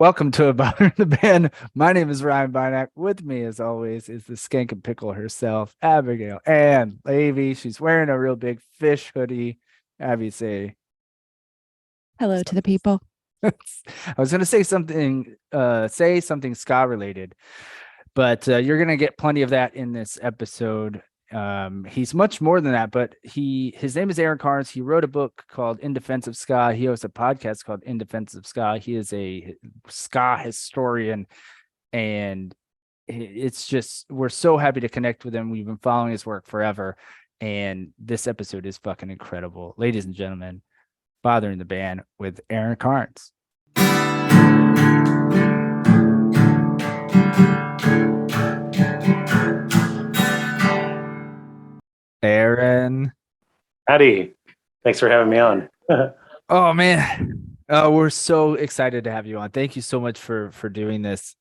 Welcome to About the Band. My name is Ryan Bynack. With me, as always, is the skank and pickle herself, Abigail and Levy. She's wearing a real big fish hoodie. Abby, say Hello to the people. I was going to say something ska related, but you're going to get plenty of that in this episode. He's much more than that, but his name is Aaron Carnes. He wrote a book called In Defense of Ska. He hosts a podcast called In Defense of Ska. He is a ska historian, and it's just, we're so happy to connect with him. We've been following his work forever, and this episode is fucking incredible. Ladies and gentlemen, Bothering the Band with Aaron Carnes. Aaron. Howdy. Thanks for having me on. Oh man. We're so excited to have you on. Thank you so much for doing this.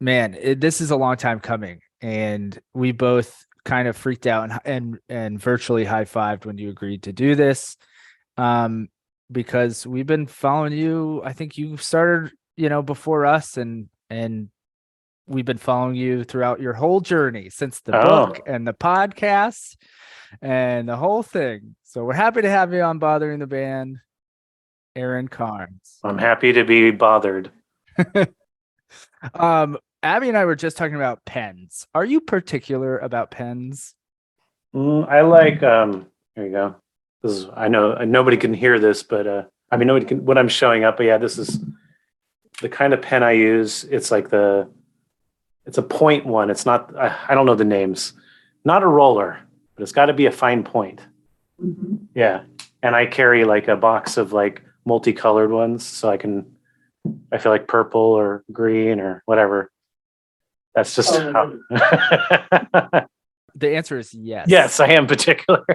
This is a long time coming, and we both kind of freaked out and virtually high-fived when you agreed to do this. Because we've been following you. I think you started, before us, and we've been following you throughout your whole journey since the book and the podcast and the whole thing. So we're happy to have you on Bothering the Band, Aaron Carnes. I'm happy to be bothered. Abby and I were just talking about pens. Are you particular about pens? I like, here you go. I know nobody can hear this, but nobody can, when I'm showing up, but yeah, this is the kind of pen I use. It's like it's a point one. It's not, I don't know the names, not a roller, but it's got to be a fine point. Mm-hmm. Yeah. And I carry like a box of like multicolored ones. So I feel like purple or green or whatever. That's just how. The answer is yes. Yes, I am particular.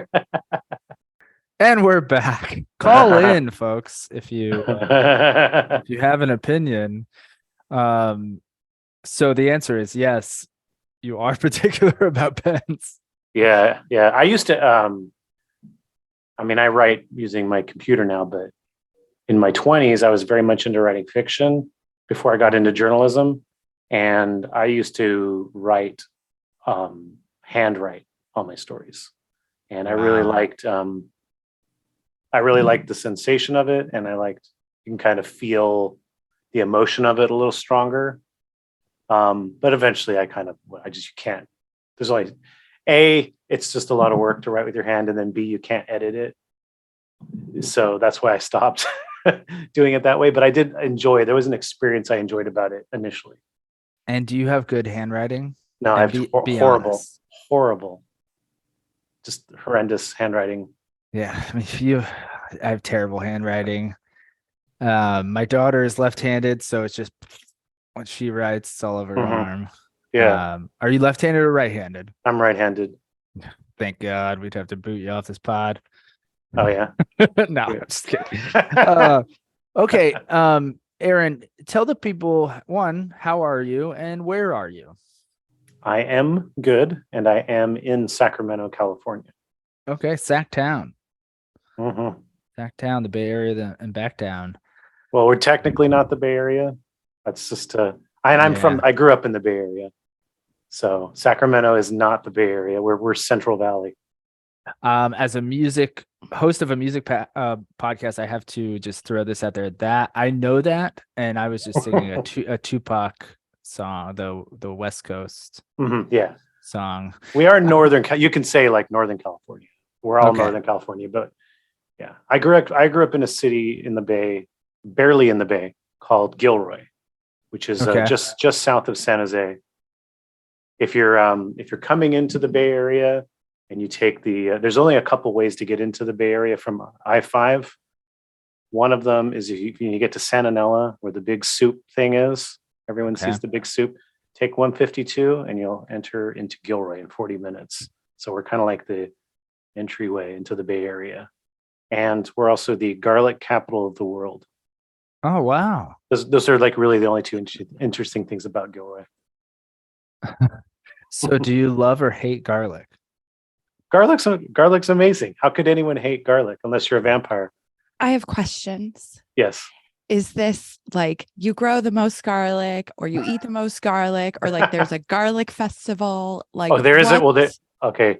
And we're back. Call in, folks, if you have an opinion. So the answer is yes, you are particular about pens. Yeah. I used to, I write using my computer now, but in my 20s, I was very much into writing fiction before I got into journalism. And I used to handwrite all my stories. And I really liked, the sensation of it. And you can kind of feel the emotion of it a little stronger. But eventually you can't, there's only it's just a lot of work to write with your hand, and then B, you can't edit it. So that's why I stopped doing it that way. But I did enjoy, there was an experience I enjoyed about it initially. And do you have good handwriting? No, I have horrible, just horrendous handwriting. Yeah. I have terrible handwriting. My daughter is left-handed, so it's just, when she writes, it's all over her arm. Yeah. Are you left-handed or right-handed? I'm right-handed. Thank God. We'd have to boot you off this pod. Oh yeah. No, I'm just kidding. Okay. Aaron, tell the people, one, how are you and where are you? I am good, and I am in Sacramento, California. Okay, Sacktown. Mm-hmm. Sacktown, the Bay Area, and back down. Well, we're technically not the Bay Area. That's just I grew up in the Bay Area. So Sacramento is not the Bay Area. We're Central Valley. As a host of a music podcast, I have to just throw this out there that I know that, and I was just singing a Tupac song, the West Coast song. We are Northern. You can say like Northern California. We're all Northern California, but yeah, I grew up in a city in the Bay, barely in the Bay, called Gilroy, which is just south of San Jose. If you're coming into the Bay Area and you take there's only a couple ways to get into the Bay Area from I-5. One of them is if you get to Santa Nella, where the big soup thing is. Everyone sees the big soup. Take 152 and you'll enter into Gilroy in 40 minutes. So we're kind of like the entryway into the Bay Area. And we're also the garlic capital of the world. Oh, wow. Those are like really the only two interesting things about Gilroy. So do you love or hate garlic? Garlic's amazing. How could anyone hate garlic unless you're a vampire? I have questions. Yes. is this like you grow the most garlic or you eat the most garlic or like there's a garlic festival? Like, Oh, there is it. what? Well, okay.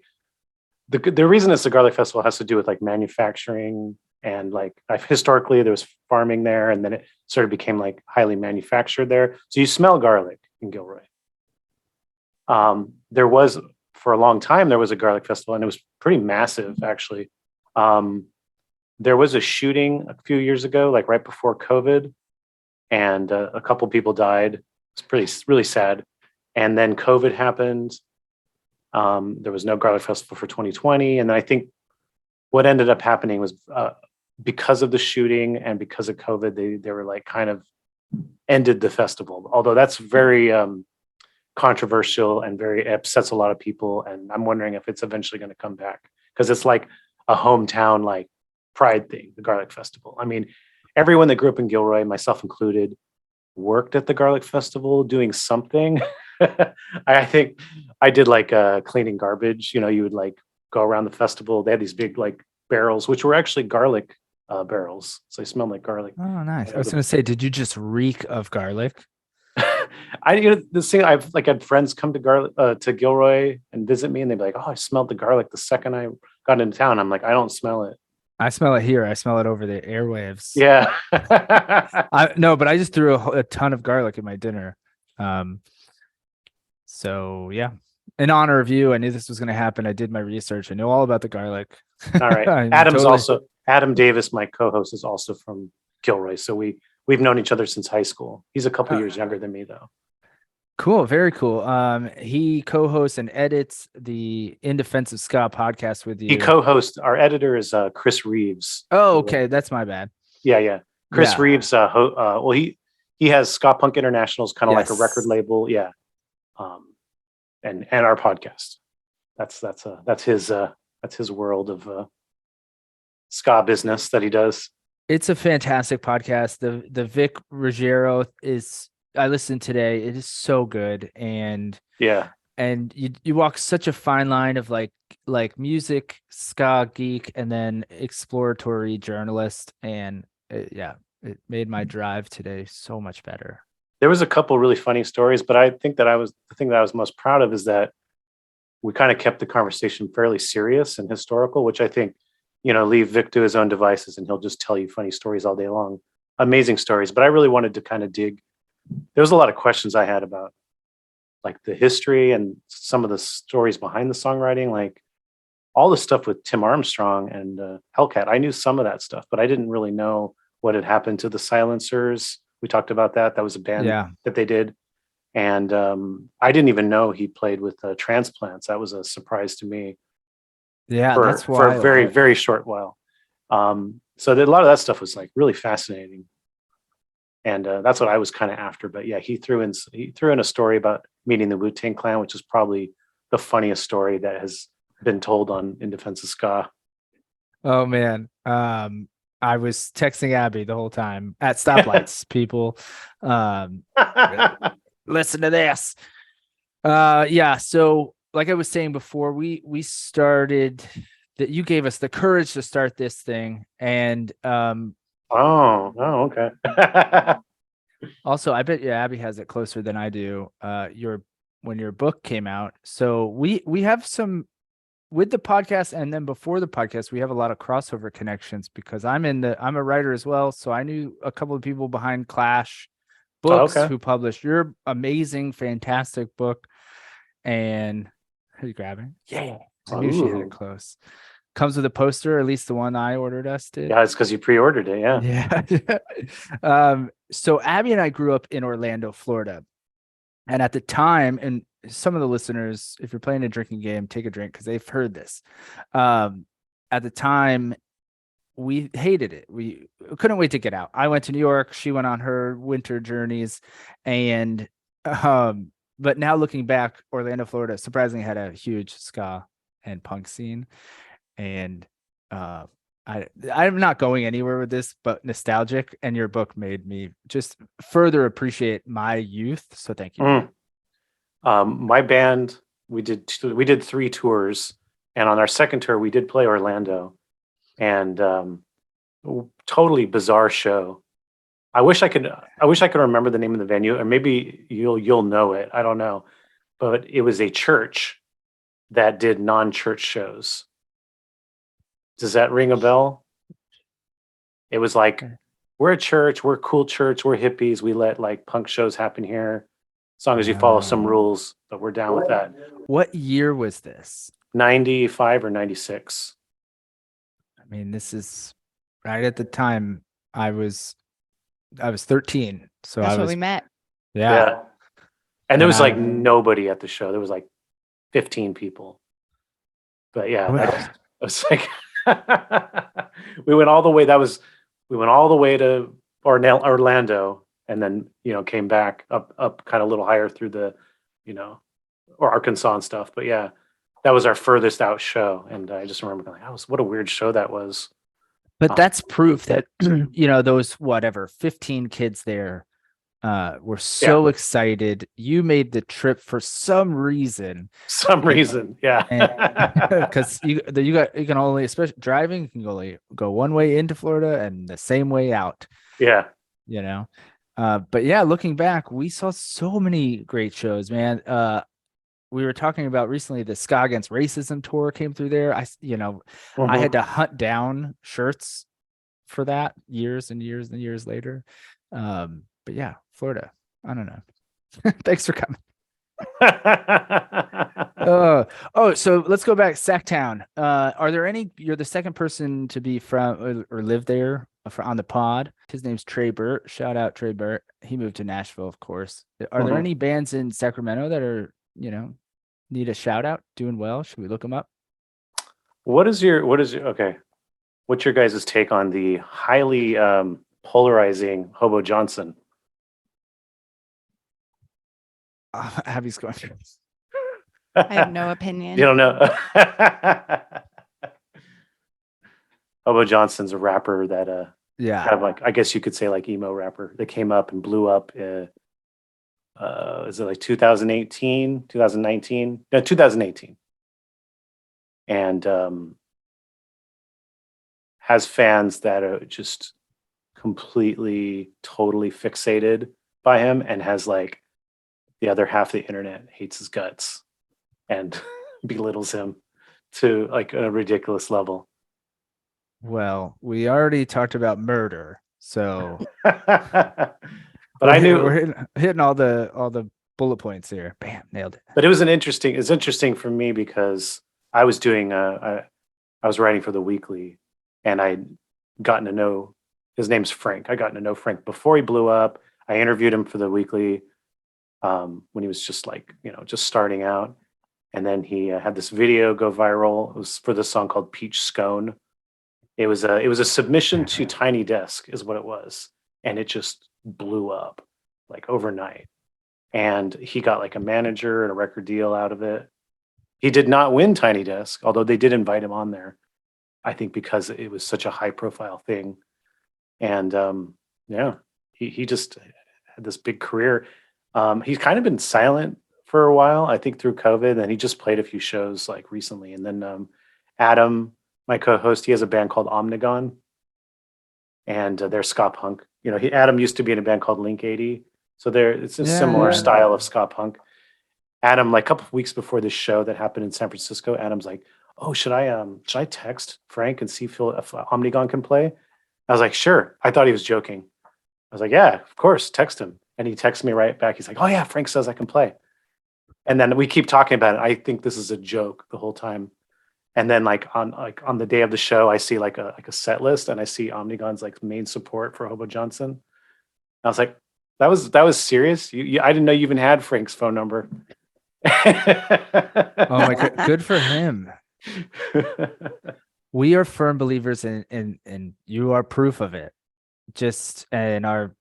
The reason it's a garlic festival has to do with like manufacturing and like historically there was farming there, and then it sort of became like highly manufactured there. So you smell garlic in Gilroy. There was for a long time there was a garlic festival, and it was pretty massive actually. There was a shooting a few years ago, like right before COVID, and a couple people died. It's really sad. And then COVID happened. There was no garlic festival for 2020, and then I think what ended up happening was because of the shooting and because of COVID, they were like kind of ended the festival. Although that's very controversial and very upsets a lot of people, and I'm wondering if it's eventually going to come back because it's like a hometown like pride thing, the garlic festival. I mean, everyone that grew up in Gilroy, myself included, worked at the garlic festival doing something. I think I did like cleaning garbage. You know, you would like go around the festival. They had these big like barrels, which were actually garlic barrels, so they smelled like garlic. Oh, nice. I was going to say, did you just reek of garlic? This thing, I've like had friends come to Gilroy and visit me, and they'd be like, "Oh, I smelled the garlic the second I got into town." I'm like, "I don't smell it." I smell it here. I smell it over the airwaves. Yeah. No, but I just threw a ton of garlic in my dinner. So yeah, in honor of you, I knew this was going to happen. I did my research. I know all about the garlic. All right. Adam Davis, my co-host, is also from Gilroy. So we've known each other since high school. He's a couple years younger than me though. Cool. Very cool. He co-hosts and edits the In Defense of Ska podcast with you. He co-hosts. Our editor is Chris Reeves. Oh, okay. That's my bad. Yeah. Chris Reeves. Well, he has Ska Punk International's kind of like a record label. Yeah. And our podcast. That's his world of ska business that he does. It's a fantastic podcast. The Vic Ruggiero I listened today. It is so good. And yeah. And you walk such a fine line of like music, ska geek, and then exploratory journalist. And it made my drive today so much better. There was a couple really funny stories, but I think the thing that I was most proud of is that we kind of kept the conversation fairly serious and historical, which I think, leave Vic to his own devices and he'll just tell you funny stories all day long. Amazing stories. But I really wanted to kind of dig. There was a lot of questions I had about like the history and some of the stories behind the songwriting, like all the stuff with Tim Armstrong and Hellcat. I knew some of that stuff, but I didn't really know what had happened to the Silencers. We talked about that. That was a band that they did. And I didn't even know he played with Transplants. That was a surprise to me. Yeah, that's why. For a very, very short while. So a lot of that stuff was like really fascinating. And that's what I was kind of after. But yeah, he threw in a story about meeting the Wu-Tang Clan, which is probably the funniest story that has been told on In Defense of Ska. Oh, man. I was texting Abby the whole time at stoplights. People, listen to this. So like I was saying before, we started that you gave us the courage to start this thing. And okay. Also, I bet Abby has it closer than I do. When your book came out. So we have some with the podcast, and then before the podcast, we have a lot of crossover connections because I'm a writer as well. So I knew a couple of people behind Clash Books who published your amazing, fantastic book. And are you grabbing? Yeah. I knew she had it close. Comes with a poster, at least the one I ordered us did. Yeah, it's because you pre-ordered it. Yeah. So Abby and I grew up in Orlando, Florida. And at the time, and some of the listeners, if you're playing a drinking game, take a drink because they've heard this. At the time, we hated it. We couldn't wait to get out. I went to New York. She went on her winter journeys. And but now looking back, Orlando, Florida, surprisingly had a huge ska and punk scene. And I'm not going anywhere with this, but nostalgic. And your book made me just further appreciate my youth. So thank you. My band, we did 3 tours, and on our second tour, we did play Orlando, and totally bizarre show. I wish I could remember the name of the venue, or maybe you'll know it. I don't know, but it was a church that did non-church shows. Does that ring a bell? It was like, we're a church, we're a cool church, we're hippies. We let like punk shows happen here, as long as you follow some rules. But we're down with that. What year was this? 95 or 96. I mean, this is right at the time I was 13. So That's I when was we met. yeah. And there was like And nobody at the show. There was like 15 people. But yeah, I was like, we went all the way. We went all the way to Orlando, and then came back up kind of a little higher through the, or Arkansas and stuff. But yeah, that was our furthest out show, and I just remember going, what a weird show that was. But that's proof that those 15 kids there were so excited. You made the trip for some reason. Yeah. Because you can only, especially driving, you can only go one way into Florida and the same way out. Yeah. But yeah, looking back, we saw so many great shows, man. We were talking about recently the Ska Against Racism tour came through there. I had to hunt down shirts for that years and years and years later. But yeah, Florida. I don't know. Thanks for coming. So let's go back. Sacktown. Are there any? You're the second person to be from or live there on the pod. His name's Trey Burt. Shout out Trey Burt. He moved to Nashville, of course. Are there any bands in Sacramento that are need a shout out? Doing well? Should we look them up? What's your guys' take on the highly polarizing Hobo Johnson? Abby's going. I have no opinion. You don't know. Hobo Johnson's a rapper that kind of like, I guess you could say like emo rapper that came up and blew up. Is it like 2018, 2019? No, 2018. And has fans that are just completely, totally fixated by him, and has like the other half of the internet hates his guts and belittles him to like a ridiculous level. Well, we already talked about murder, so but I knew we're hitting all the bullet points here. Bam, nailed it. But it's interesting for me because I was doing I was writing for the Weekly, and I'd gotten to know, his name's Frank. I gotten to know Frank before he blew up. I interviewed him for the Weekly when he was just like, just starting out. And then he had this video go viral. It was for this song called Peach Scone. It was a submission to Tiny Desk is what it was. And it just blew up like overnight. And he got like a manager and a record deal out of it. He did not win Tiny Desk, although they did invite him on there, I think because it was such a high profile thing. And he just had this big career. He's kind of been silent for a while, I think through COVID, and he just played a few shows like recently. And then Adam, my co-host, he has a band called Omnigon, and they're ska punk. Adam used to be in a band called Link 80, so it's a similar style of ska punk. Adam, like a couple of weeks before this show that happened in San Francisco, Adam's like, "Oh, should I text Frank and see if Omnigon can play?" I was like, "Sure." I thought he was joking. I was like, "Yeah, of course, text him." And he texted me right back. He's like, "Oh yeah, Frank says I can play." And then we keep talking about it. I think this is a joke the whole time. And then on the day of the show, I see like a set list, and I see Omnigon's like main support for Hobo Johnson. I was like, that was serious. I didn't know you even had Frank's phone number. Oh my God, good for him. We are firm believers in you are proof of it. And our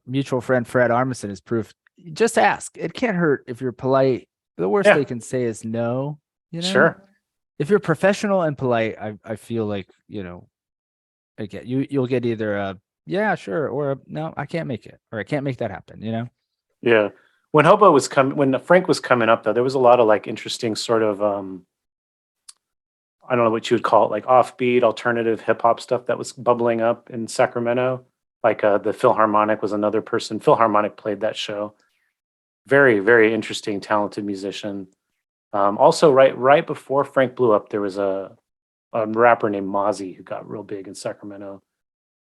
mutual friend Fred Armisen is proof. Just ask. It can't hurt if you're polite. The worst they can say is no. Sure. If you're professional and polite, I feel like again you'll get either a yeah sure or a, no, I can't make it, or I can't make that happen. Yeah. When Frank was coming up, though, there was a lot of like interesting sort of I don't know what you would call it, like offbeat alternative hip hop stuff that was bubbling up in Sacramento. Like the Philharmonic was another person. Philharmonic played that show. Very, very interesting, talented musician. Also, right before Frank blew up, there was a rapper named Mozzie who got real big in Sacramento,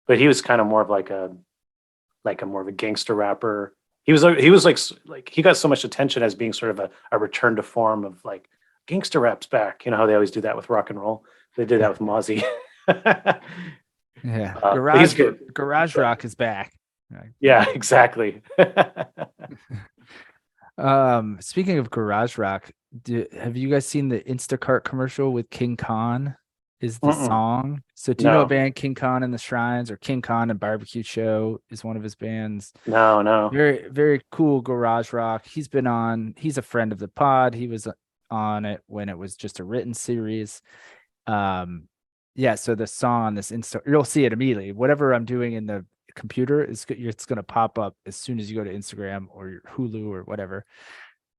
but he was kind of more of like a more of a gangster rapper. He was like he got so much attention as being sort of a return to form of like gangster rap's back. You know how they always do that with rock and roll. They did that with Mozzie. Yeah, he's good. Garage Rock is back. Yeah, exactly. Speaking of Garage Rock, have you guys seen the Instacart commercial with King Khan? Is the song? So do you know a band King Khan and the Shrines, or King Khan and Barbecue Show is one of his bands? No. Very, very cool garage rock. He's a friend of the pod. He was on it when it was just a written series. Yeah, so the song, this you'll see it immediately. Whatever I'm doing in the computer it's going to pop up as soon as you go to Instagram or your Hulu or whatever.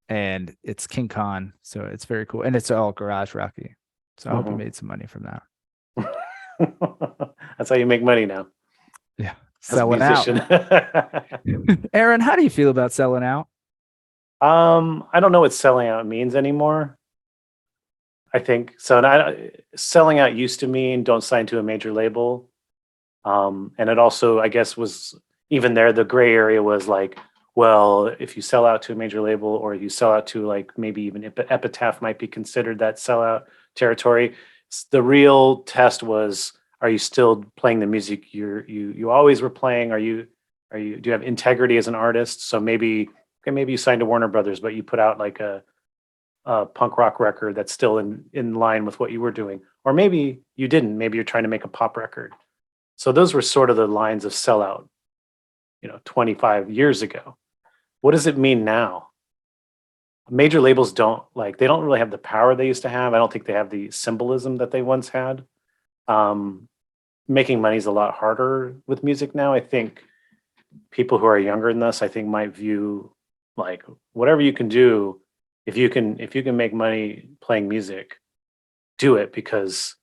And it's King Khan. So it's very cool. And it's all garage rocky. So I hope you made some money from that. That's how you make money now. Yeah. Selling out. Aaron, how do you feel about selling out? I don't know what selling out means anymore. I think so. Selling out used to mean don't sign to a major label. And it also, I guess, was even there. The gray area was like, well, if you sell out to a major label or you sell out to like maybe even Epitaph might be considered that sellout territory. The real test was, are you still playing the music you always were playing? Do you have integrity as an artist? So maybe you signed to Warner Brothers, but you put out like a punk rock record that's still in line with what you were doing. Or maybe you didn't. Maybe you're trying to make a pop record. So those were sort of the lines of sellout, 25 years ago. What does it mean now? Major labels don't really have the power they used to have. I don't think they have the symbolism that they once had. Making money is a lot harder with music now. I think people who are younger than us, I think, might view like whatever you can do, if you can make money playing music, do it, because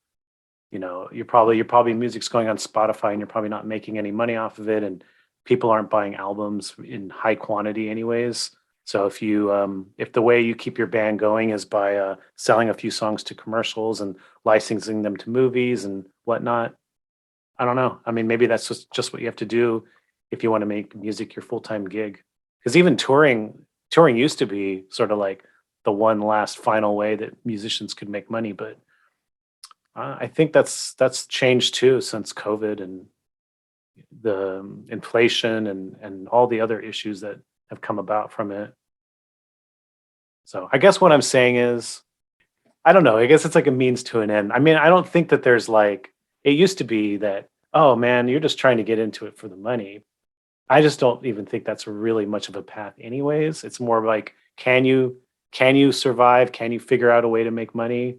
you're probably music's going on Spotify and you're probably not making any money off of it, and people aren't buying albums in high quantity anyways. So if the way you keep your band going is by selling a few songs to commercials and licensing them to movies and whatnot, I don't know. I mean, maybe that's just what you have to do if you want to make music your full-time gig. Because even touring used to be sort of like the one last final way that musicians could make money, but I think that's changed too since COVID and the inflation and all the other issues that have come about from it. So I guess what I'm saying is, I don't know, I guess it's like a means to an end. I mean, I don't think that there's like, it used to be that, oh man, you're just trying to get into it for the money. I just don't even think that's really much of a path anyways. It's more like, can you survive? Can you figure out a way to make money?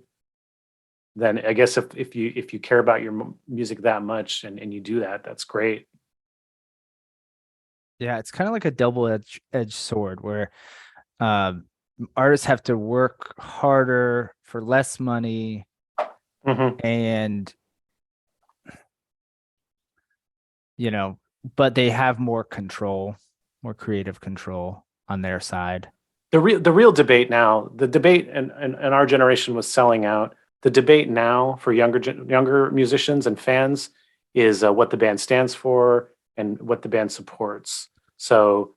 Then I guess if you care about your music that much and you do that, that's great. Yeah, it's kind of like a double-edged sword where artists have to work harder for less money, and but they have more control, more creative control on their side. The real debate now, the debate in our generation was selling out. The debate now for younger musicians and fans is what the band stands for and what the band supports. So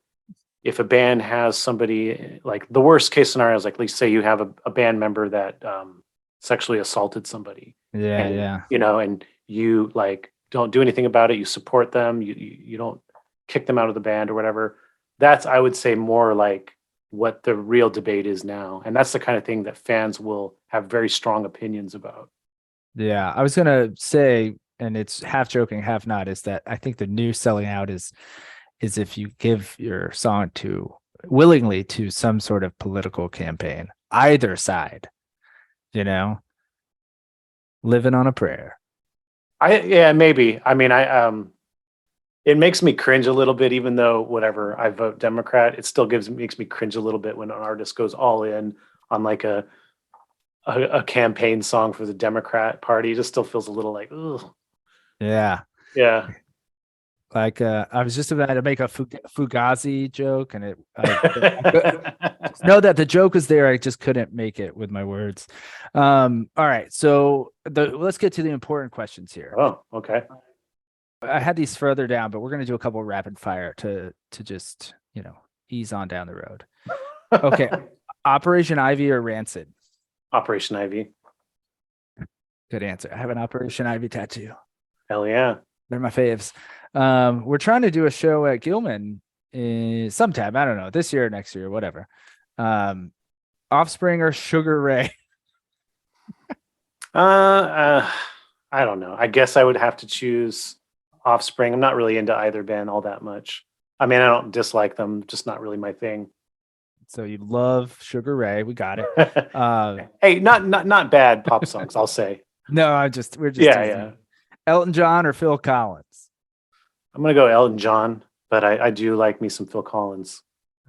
if a band has somebody, like the worst case scenario is like, let's say you have a band member that sexually assaulted somebody. Yeah. And you like don't do anything about it. You support them. You don't kick them out of the band or whatever. That's, I would say, more like what the real debate is now. And that's the kind of thing that fans will have very strong opinions about. Yeah, I was going to say, and it's half joking, half not, is that I think the new selling out is if you give your song willingly to some sort of political campaign, either side, living on a prayer. Maybe. I mean, it makes me cringe a little bit, even though whatever I vote Democrat, it still makes me cringe a little bit when an artist goes all in on like a campaign song for the Democrat Party. It just still feels a little like, ugh. Yeah. Yeah. Like I was just about to make a Fugazi joke, and know that the joke was there. I just couldn't make it with my words. All right, so let's get to the important questions here. Oh, okay. I had these further down, but we're going to do a couple rapid fire to just ease on down the road. Okay, Operation Ivy or Rancid? Operation Ivy. Good answer. I have an Operation Ivy tattoo. Hell yeah. They're my faves. We're trying to do a show at Gilman sometime. I don't know, this year or next year, whatever. Offspring or Sugar Ray? I don't know. I guess I would have to choose Offspring. I'm not really into either band all that much. I mean, I don't dislike them, just not really my thing. So you love Sugar Ray. We got it. Hey, not bad pop songs, I'll say. No, we're just yeah. Elton John or Phil Collins? I'm gonna go Elton John, but I do like me some Phil Collins.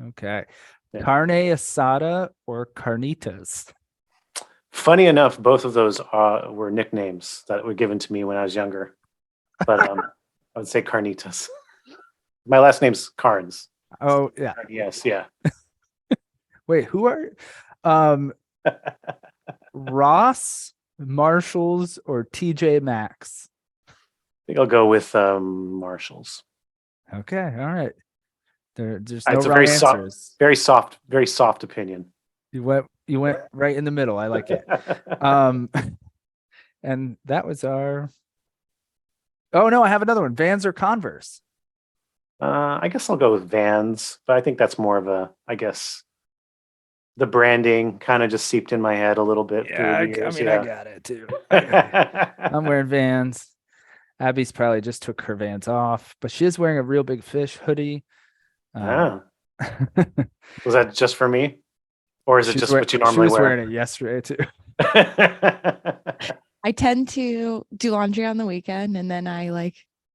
Okay. Yeah. Carne asada or carnitas? Funny enough, both of those were nicknames that were given to me when I was younger. But I would say carnitas. My last name's Carnes. Oh yeah. Yes, yeah. Wait, who are Ross, Marshalls, or TJ Maxx? I think I'll go with Marshalls. Okay, all right. There's no it's a right answers. very soft opinion. You went right in the middle. I like it. And that was our. Oh no, I have another one. Vans or Converse? I guess I'll go with Vans, but I think that's more of I guess the branding kind of just seeped in my head a little bit. Yeah, I got it too. I'm wearing Vans. Abby's probably just took her Vans off, but she is wearing a Real Big Fish hoodie. Was that just for me? Or is it just what you normally wear? She was wearing it yesterday too. I tend to do laundry on the weekend, and then I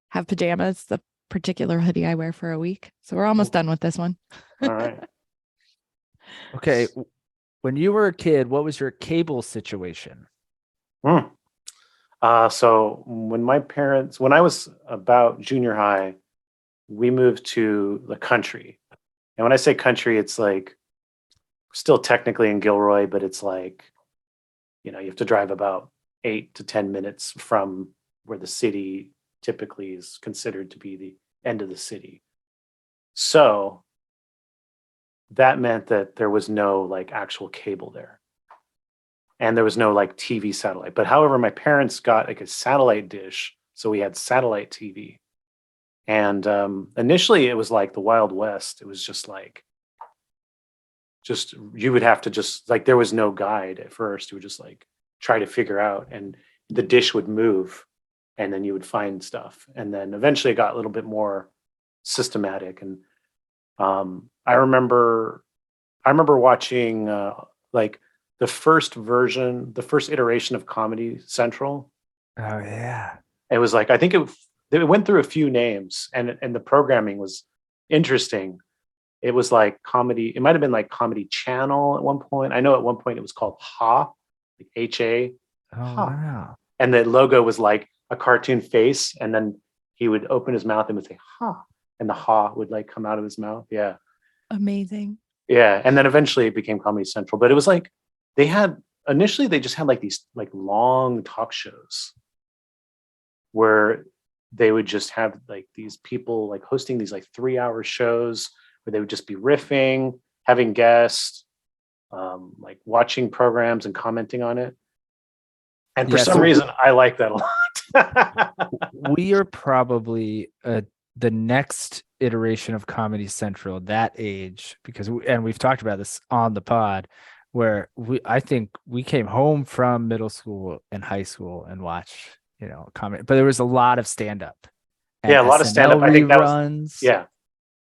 have pajamas, the particular hoodie I wear for a week. So we're almost done with this one. All right. Okay. When you were a kid, what was your cable situation? So when I was about junior high, we moved to the country. And when I say country, it's like still technically in Gilroy, but it's like, you have to drive about 8 to 10 minutes from where the city typically is considered to be the end of the city. So that meant that there was no actual cable there. And there was no TV satellite. But however, my parents got a satellite dish. So we had satellite TV. And initially it was the Wild West. It was just you would have to there was no guide at first. You would just try to figure out, and the dish would move and then you would find stuff. And then eventually it got a little bit more systematic. And I remember watching the first iteration of Comedy Central. Oh yeah. It was I think it went through a few names, and the programming was interesting. It was comedy. It might have been Comedy Channel at one point. I know at one point it was called Ha, H-A. Oh, wow. And the logo was a cartoon face, and then he would open his mouth and would say Ha, and the Ha would come out of his mouth. Yeah. Amazing. Yeah, and then eventually it became Comedy Central. But it was they just had these long talk shows where they would just have these people hosting these 3-hour shows where they would just be riffing, having guests, watching programs and commenting on it. And for some reason, I like that a lot. We are probably the next iteration of Comedy Central, that age, because we've talked about this on the pod, where I think we came home from middle school and high school and watched comedy, but there was a lot of stand-up. Yeah, a lot of stand-up. I think that was, yeah.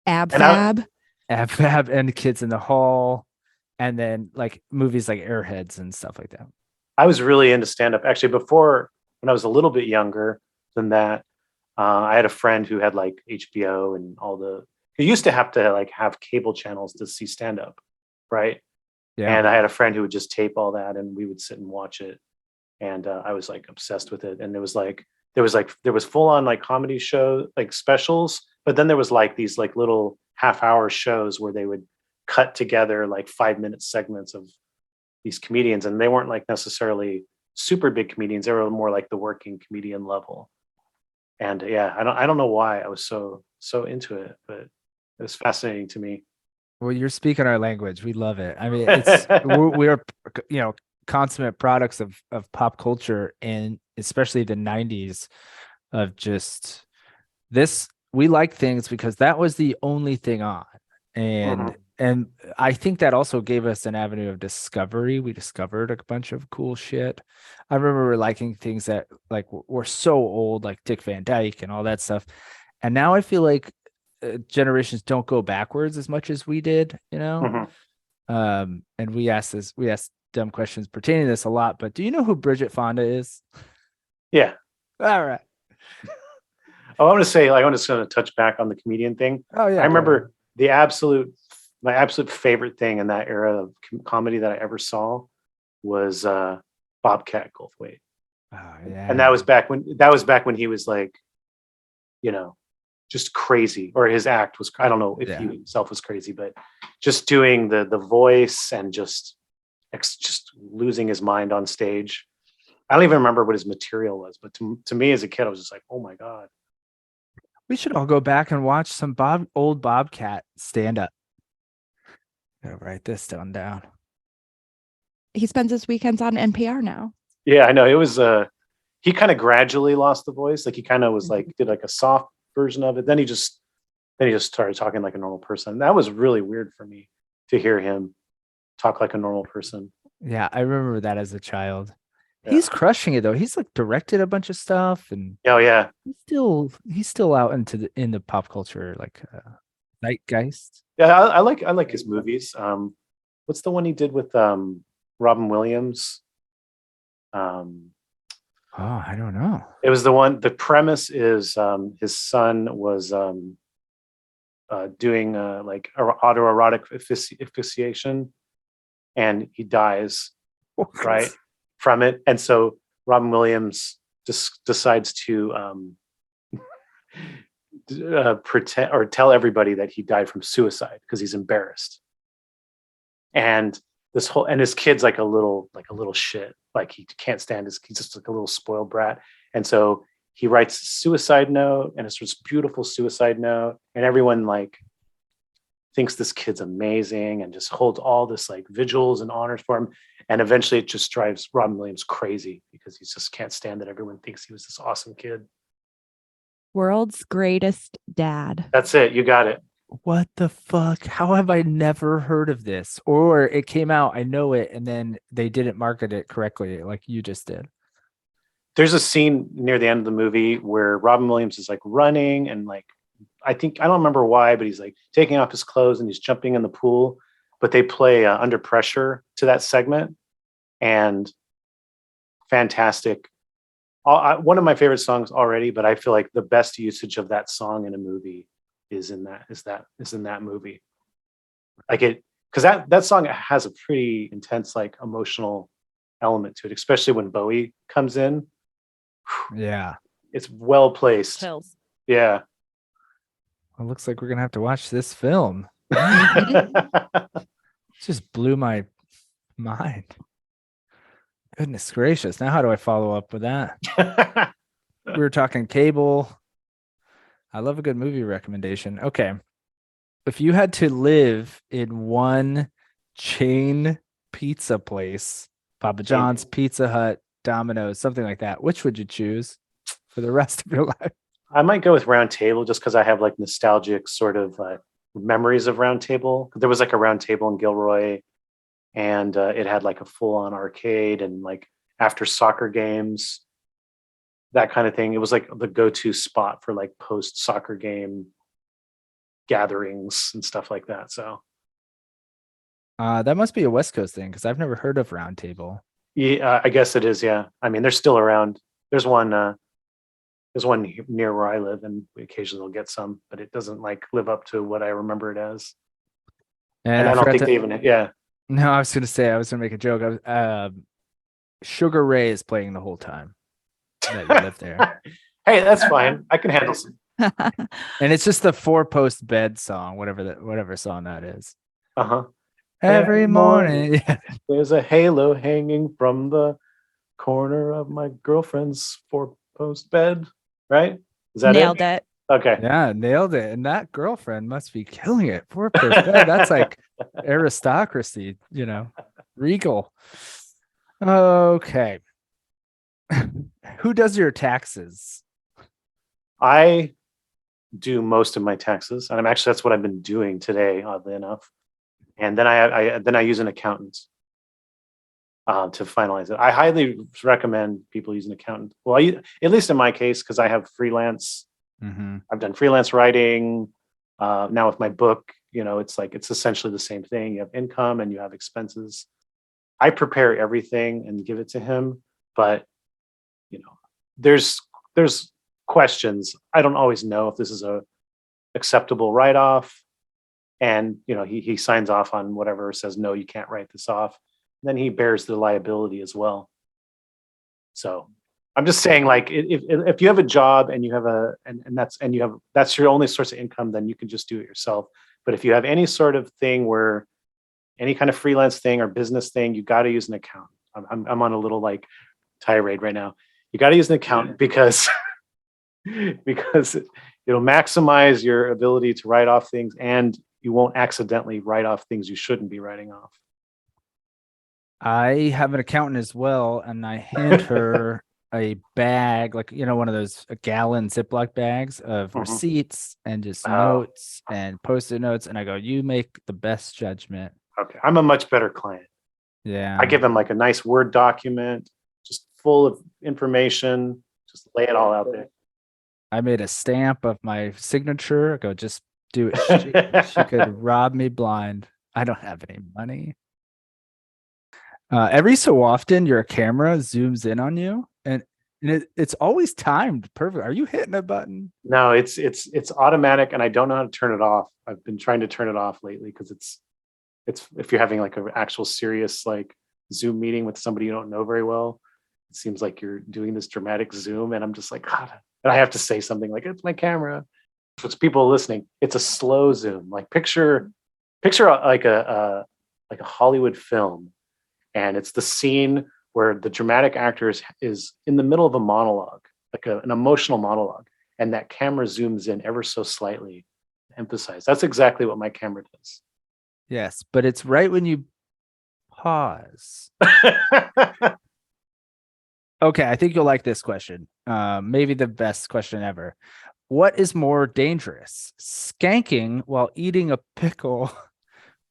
Ab Fab and Kids in the Hall, and then movies like Airheads and stuff like that. I was really into stand-up actually before, when I was a little bit younger than that. I had a friend who had HBO and he used to have to have cable channels to see stand-up, right? Yeah. And I had a friend who would just tape all that, and we would sit and watch it. And I was obsessed with it. And it was there was full on like comedy show, like specials, but then there was like these like little half-hour shows where they would cut together like 5-minute segments of these comedians, and they weren't like necessarily super big comedians. They were more like the working comedian level. And yeah, I don't know why I was so into it, but it was fascinating to me. Well, you're speaking our language. We love it. I mean, it's we're consummate products of pop culture, and especially the 90s, of just this. We like things because that was the only thing on. And I think that also gave us an avenue of discovery. We discovered a bunch of cool shit. I remember liking things that like were so old, like Dick Van Dyke and all that stuff. And now I feel like generations don't go backwards as much as we did, And we asked dumb questions pertaining to this a lot. But do you know who Bridget Fonda is? Yeah. All right. I want to say, like, I'm just going to touch back on the comedian thing. Oh yeah. I remember my absolute favorite thing in that era of comedy that I ever saw was Bobcat Goldthwait. Oh yeah. And that was back when he was like, just crazy, or his act was, I don't know if he himself was crazy, but just doing the voice and just losing his mind on stage. I don't even remember what his material was, but to me as a kid, I was just like, oh my God. We should all go back and watch some old Bobcat stand up. Gotta write this down. He spends his weekends on NPR now. Yeah, I know. It was he kind of gradually lost the voice. Like he kind of was like did like a soft version of it. Then he just started talking like a normal person. That was really weird for me to hear him talk like a normal person. Yeah, I remember that as a child. Yeah. He's crushing it though. He's like directed a bunch of stuff, and oh yeah, he's still out in the pop culture like zeitgeist. Yeah, I like his movies. What's the one he did with Robin Williams? I don't know. It was the one. The premise is his son was doing like autoerotic asphyxiation, and he dies right from it. And so Robin Williams just decides to pretend or tell everybody that he died from suicide because he's embarrassed. And his kid's like a little shit. Like he can't stand he's just like a little spoiled brat. And so he writes a suicide note, and it's this beautiful suicide note. And everyone like thinks this kid's amazing and just holds all this like vigils and honors for him. And eventually it just drives Robin Williams crazy because he just can't stand that everyone thinks he was this awesome kid. World's greatest dad. That's it. You got it. What the fuck? How have I never heard of this? Or it came out, I know it, and then they didn't market it correctly like you just did. There's a scene near the end of the movie where Robin Williams is like running and like, I don't remember why, but he's like taking off his clothes and he's jumping in the pool. But they play Under Pressure to that segment, and fantastic. One of my favorite songs already, but I feel like the best usage of that song in a movie is in that movie. Like it, because that song has a pretty intense like emotional element to it, especially when Bowie comes in. Yeah, it's well placed. Chills. Yeah. Well, it looks like we're gonna have to watch this film. Just blew my mind. Goodness gracious. Now how do I follow up with that? We were talking cable. I love a good movie recommendation. Okay. If you had to live in one chain pizza place, Papa John's, Pizza Hut, Domino's, something like that, which would you choose for the rest of your life? I might go with Round Table just because I have like nostalgic sort of memories of Round Table. There was like a Round Table in Gilroy, and it had like a full-on arcade and like after soccer games, that kind of thing. It was like the go-to spot for like post-soccer game gatherings and stuff like that. So that must be a West Coast thing because I've never heard of Round Table. Yeah, I guess it is. Yeah, I mean, they're still around. There's one near where I live, and we occasionally will get some, but it doesn't like live up to what I remember it as. And I don't think they even. Yeah. No, I was gonna make a joke. Sugar Ray is playing the whole time that you live there. Hey, that's fine. I can handle some. And it's just the 4-post bed song, whatever song that is. Uh-huh. Every morning. There's a halo hanging from the corner of my girlfriend's 4-post bed, right? Is that Nailed it? it. Okay. Yeah, nailed it. And that girlfriend must be killing it. 4-post bed. That's like aristocracy, regal. Okay. Who does your taxes? I do most of my taxes, and that's what I've been doing today, oddly enough. And then I use an accountant to finalize it. I highly recommend people use an accountant. Well, at least in my case, because I have freelance. Mm-hmm. I've done freelance writing. Now with my book, it's essentially the same thing. You have income and you have expenses. I prepare everything and give it to him, but there's questions. I don't always know if this is a acceptable write-off, and he signs off on whatever, says no, you can't write this off. Then he bears the liability as well. So I'm just saying, like, if you have a job and you have that's your only source of income, then you can just do it yourself. But if you have any sort of thing where any kind of freelance thing or business thing, you got to use an accountant. I'm on a little like tirade right now. You got to use an accountant because it'll maximize your ability to write off things, and you won't accidentally write off things you shouldn't be writing off. I have an accountant as well, and I hand her a bag, like, one of those gallon Ziploc bags of receipts and just notes and Post-it notes. And I go, you make the best judgment. Okay. I'm a much better client. Yeah. I give him like a nice Word document, just full of information, just lay it all out there. I made a stamp of my signature. I go, just do it. She could rob me blind. I don't have any money. Every so often, your camera zooms in on you, and it's always timed perfect. Are you hitting a button? No, it's automatic, and I don't know how to turn it off. I've been trying to turn it off lately because it's if you're having like an actual serious like Zoom meeting with somebody you don't know very well, it seems like you're doing this dramatic zoom, and I'm just like, God, and I have to say something like, it's my camera. So it's people listening. It's a slow zoom. Like picture like a Hollywood film. And it's the scene where the dramatic actor is in the middle of a monologue, like an emotional monologue. And that camera zooms in ever so slightly to emphasize. That's exactly what my camera does. Yes, but it's right when you pause. Okay, I think you'll like this question. Maybe the best question ever. What is more dangerous, skanking while eating a pickle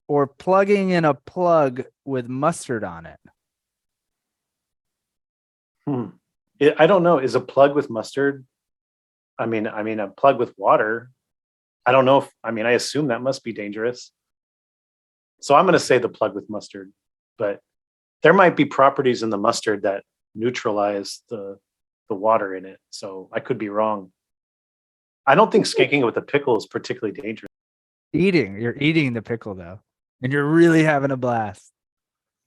or plugging in a plug with mustard on it? I don't know. Is a plug with mustard? I mean, a plug with water. I don't know I assume that must be dangerous. So I'm going to say the plug with mustard, but there might be properties in the mustard that neutralize the water in it. So I could be wrong. I don't think skanking with a pickle is particularly dangerous. You're eating the pickle though, and you're really having a blast.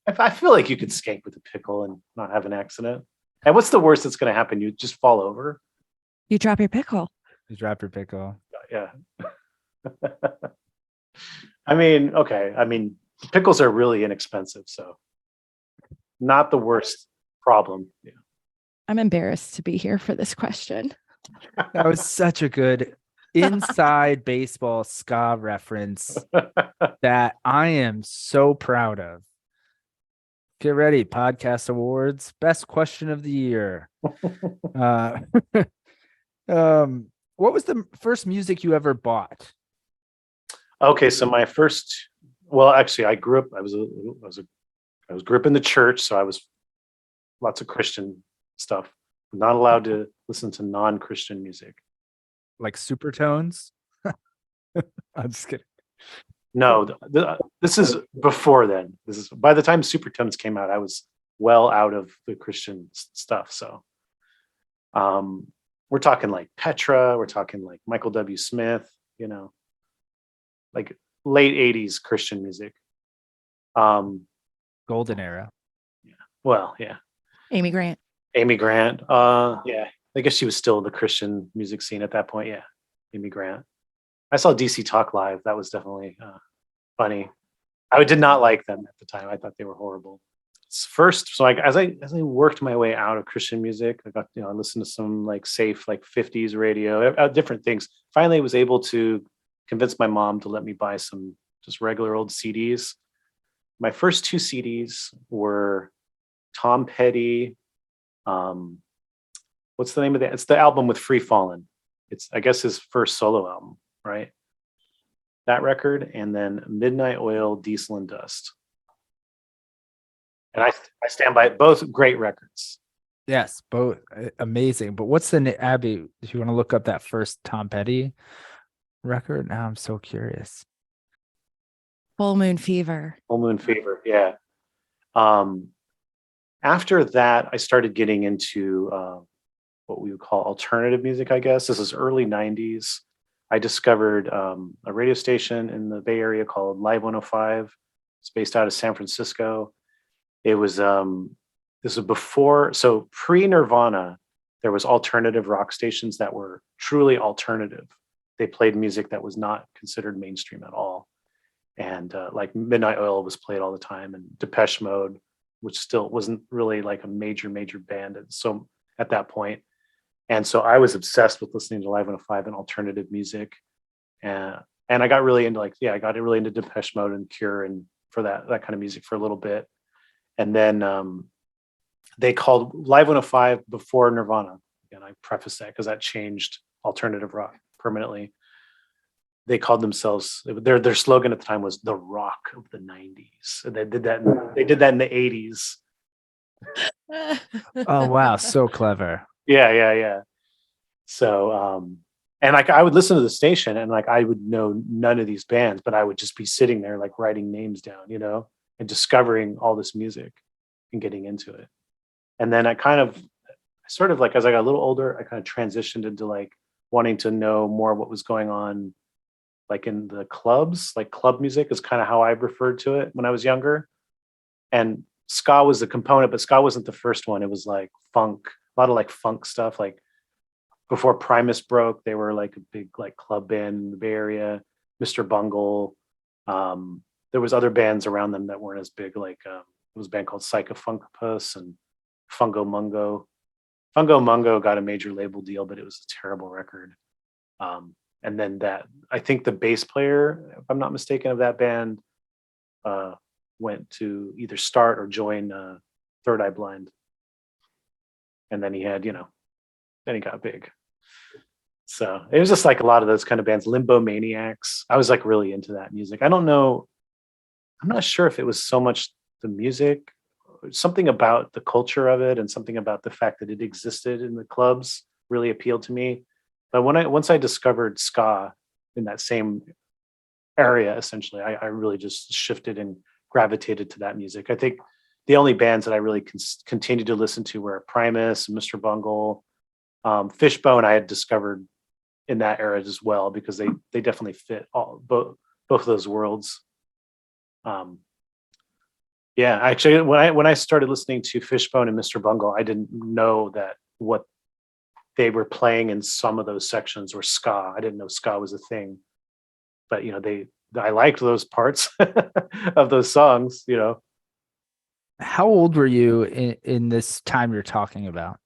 I feel like you could skank with a pickle and not have an accident. And what's the worst that's going to happen? You just fall over. You drop your pickle. You drop your pickle. Yeah. Okay. Pickles are really inexpensive, so not the worst problem. Yeah. I'm embarrassed to be here for this question. That was such a good inside baseball ska reference that I am so proud of. Get ready, podcast awards, best question of the year. What was the first music you ever bought? Okay, so my first, actually, I grew up. I grew up in the church, so I was lots of Christian stuff. I'm not allowed to listen to non-Christian music, like Supertones. I'm just kidding. No, this is before then. This is by the time Supertones came out, I was well out of the Christian stuff. So, we're talking like Petra. We're talking like Michael W. Smith. Like late '80s Christian music. Golden era. Yeah. Well, yeah. Amy Grant. Yeah. I guess she was still in the Christian music scene at that point. Yeah, Amy Grant. I saw DC Talk live. That was definitely funny. I did not like them at the time. I thought they were horrible. First, so like as I worked my way out of Christian music, I got I listened to some like safe like 50s radio, different things. Finally, was able to convince my mom to let me buy some just regular old CDs. My first two CDs were Tom Petty. What's the name of that? It's the album with Free Fallin'. It's I guess his first solo album, right? That record, and then Midnight Oil, Diesel and Dust. And I stand by it. Both great records. Yes, both amazing. But what's the Abby? If you want to look up that first Tom Petty record, now I'm so curious. Full Moon Fever. Full Moon Fever, yeah. After that, I started getting into what we would call alternative music, I guess. This is early 90s. I discovered a radio station in the Bay Area called Live 105. It's based out of San Francisco. It was this was before, so pre-Nirvana, there was alternative rock stations that were truly alternative. They played music that was not considered mainstream at all. And like Midnight Oil was played all the time, and Depeche Mode, which still wasn't really like a major band at that point. And so I was obsessed with listening to Live 105 and alternative music. And I got really into I got really into Depeche Mode and Cure and for that kind of music for a little bit. And then they called Live 105 before Nirvana. And I preface that because that changed alternative rock permanently. They called themselves, their slogan at the time was the rock of the 90s. And they did that in the 80s. Oh wow, so clever. Yeah. So and like I would listen to the station and like I would know none of these bands, but I would just be sitting there like writing names down, and discovering all this music and getting into it. And then I sort of like as I got a little older, I kind of transitioned into like wanting to know more what was going on like in the clubs. Like club music is kind of how I referred to it when I was younger. And ska was the component, but ska wasn't the first one. It was like funk, a lot of like funk stuff. Like before Primus broke, they were like a big like club band in the Bay Area. Mr. Bungle. There was other bands around them that weren't as big. Like it was a band called Psychofunkopus and Fungo Mungo. Fungo Mungo got a major label deal, but it was a terrible record. And then I think the bass player, if I'm not mistaken, of that band went to either start or join Third Eye Blind. And then he had, then he got big. So it was just like a lot of those kind of bands, Limbo Maniacs. I was like really into that music. I don't know. I'm not sure if it was so much the music, something about the culture of it and something about the fact that it existed in the clubs really appealed to me. But once I discovered ska in that same area, essentially, I really just shifted and gravitated to that music. I think the only bands that I really continued to listen to were Primus, Mr. Bungle, Fishbone. I had discovered in that era as well because they definitely fit both of those worlds. Yeah, actually, when I started listening to Fishbone and Mr. Bungle, I didn't know that what they were playing in some of those sections were ska. I didn't know ska was a thing, but I liked those parts of those songs. How old were you in this time you're talking about?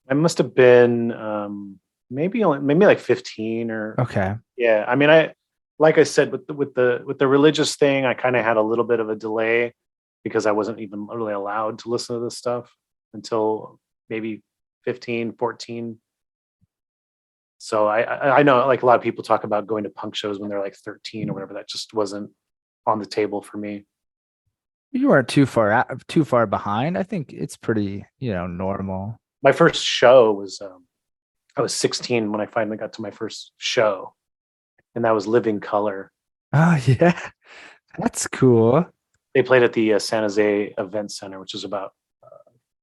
I must have been maybe like 15 or okay. Yeah, I mean, like I said with the religious thing, I kind of had a little bit of a delay because I wasn't even really allowed to listen to this stuff until maybe 15, 14. So I know like a lot of people talk about going to punk shows when they're like 13 or whatever. That just wasn't on the table for me. You weren't too far behind. I think it's pretty, normal. My first show was I was 16 when I finally got to my first show, and that was Living Color. Oh yeah, that's cool. They played at the San Jose Event Center, which is about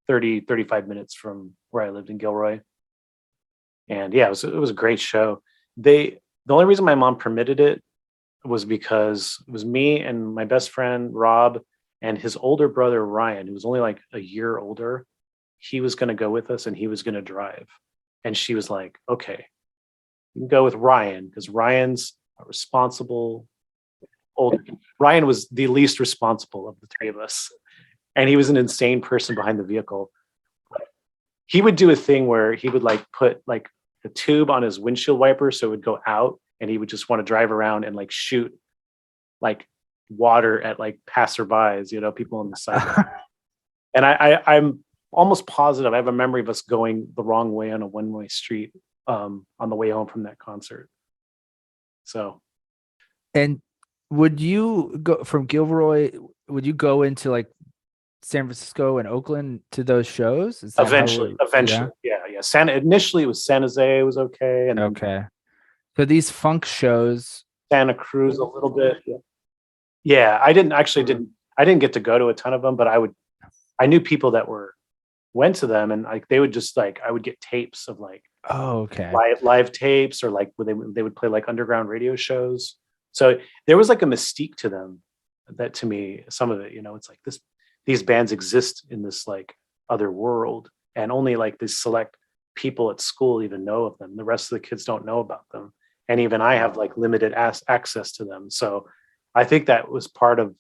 35 minutes from where I lived in Gilroy. And yeah, it was a great show. The only reason my mom permitted it was because it was me and my best friend Rob and his older brother Ryan, who was only like a year older. he was going to go with us and he was going to drive. And she was like, okay, you can go with Ryan because Ryan's a responsible older. Ryan was the least responsible of the three of us. And he was an insane person behind the vehicle. He would do a thing where he would like put like a tube on his windshield wiper so it would go out, and he would just want to drive around and like shoot like water at like passerbys, people on the sidewalk. And I'm almost positive I have a memory of us going the wrong way on a one-way street on the way home from that concert. So, and would you go from Gilroy? Would you go into like San Francisco and Oakland to those shows? Eventually, yeah. Initially it was San Jose was okay, and okay. So these funk shows, Santa Cruz a little bit. Yeah, I didn't get to go to a ton of them, but I knew people that went to them, and like they would just like I would get tapes of like live tapes, or like they would play like underground radio shows. So there was like a mystique to them that to me, some of it, it's like these bands exist in this like other world, and only like these select people at school even know of them. The rest of the kids don't know about them. And even I have like limited access to them. So I think that was part of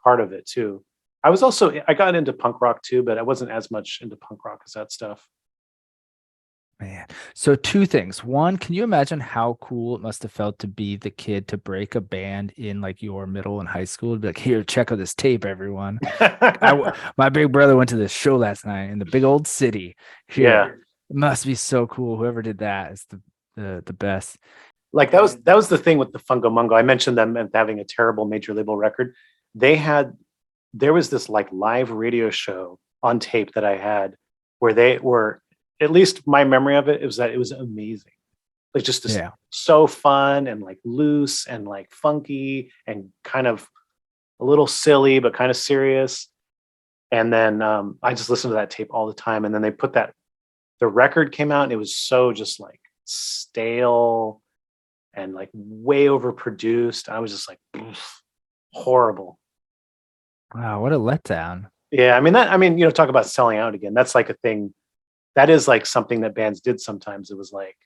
it too. I got into punk rock too, but I wasn't as much into punk rock as that stuff. Man. So two things. One, can you imagine how cool it must have felt to be the kid to break a band in like your middle and high school? Be like, here, check out this tape, everyone. My big brother went to this show last night in the big old city. Here. Yeah. It must be so cool. Whoever did that is the best. Like that was the thing with the Fungo Mungo. I mentioned them having a terrible major label record. There was this like live radio show on tape that I had where they were, at least my memory of it is that it was amazing. Like just so fun and like loose and like funky and kind of a little silly, but kind of serious. And then I just listened to that tape all the time. And then they put the record came out and it was so just like stale and like way overproduced. I was just like, horrible. Wow, what a letdown. Yeah, talk about selling out again. That's like a thing. That is like something that bands did sometimes. It was like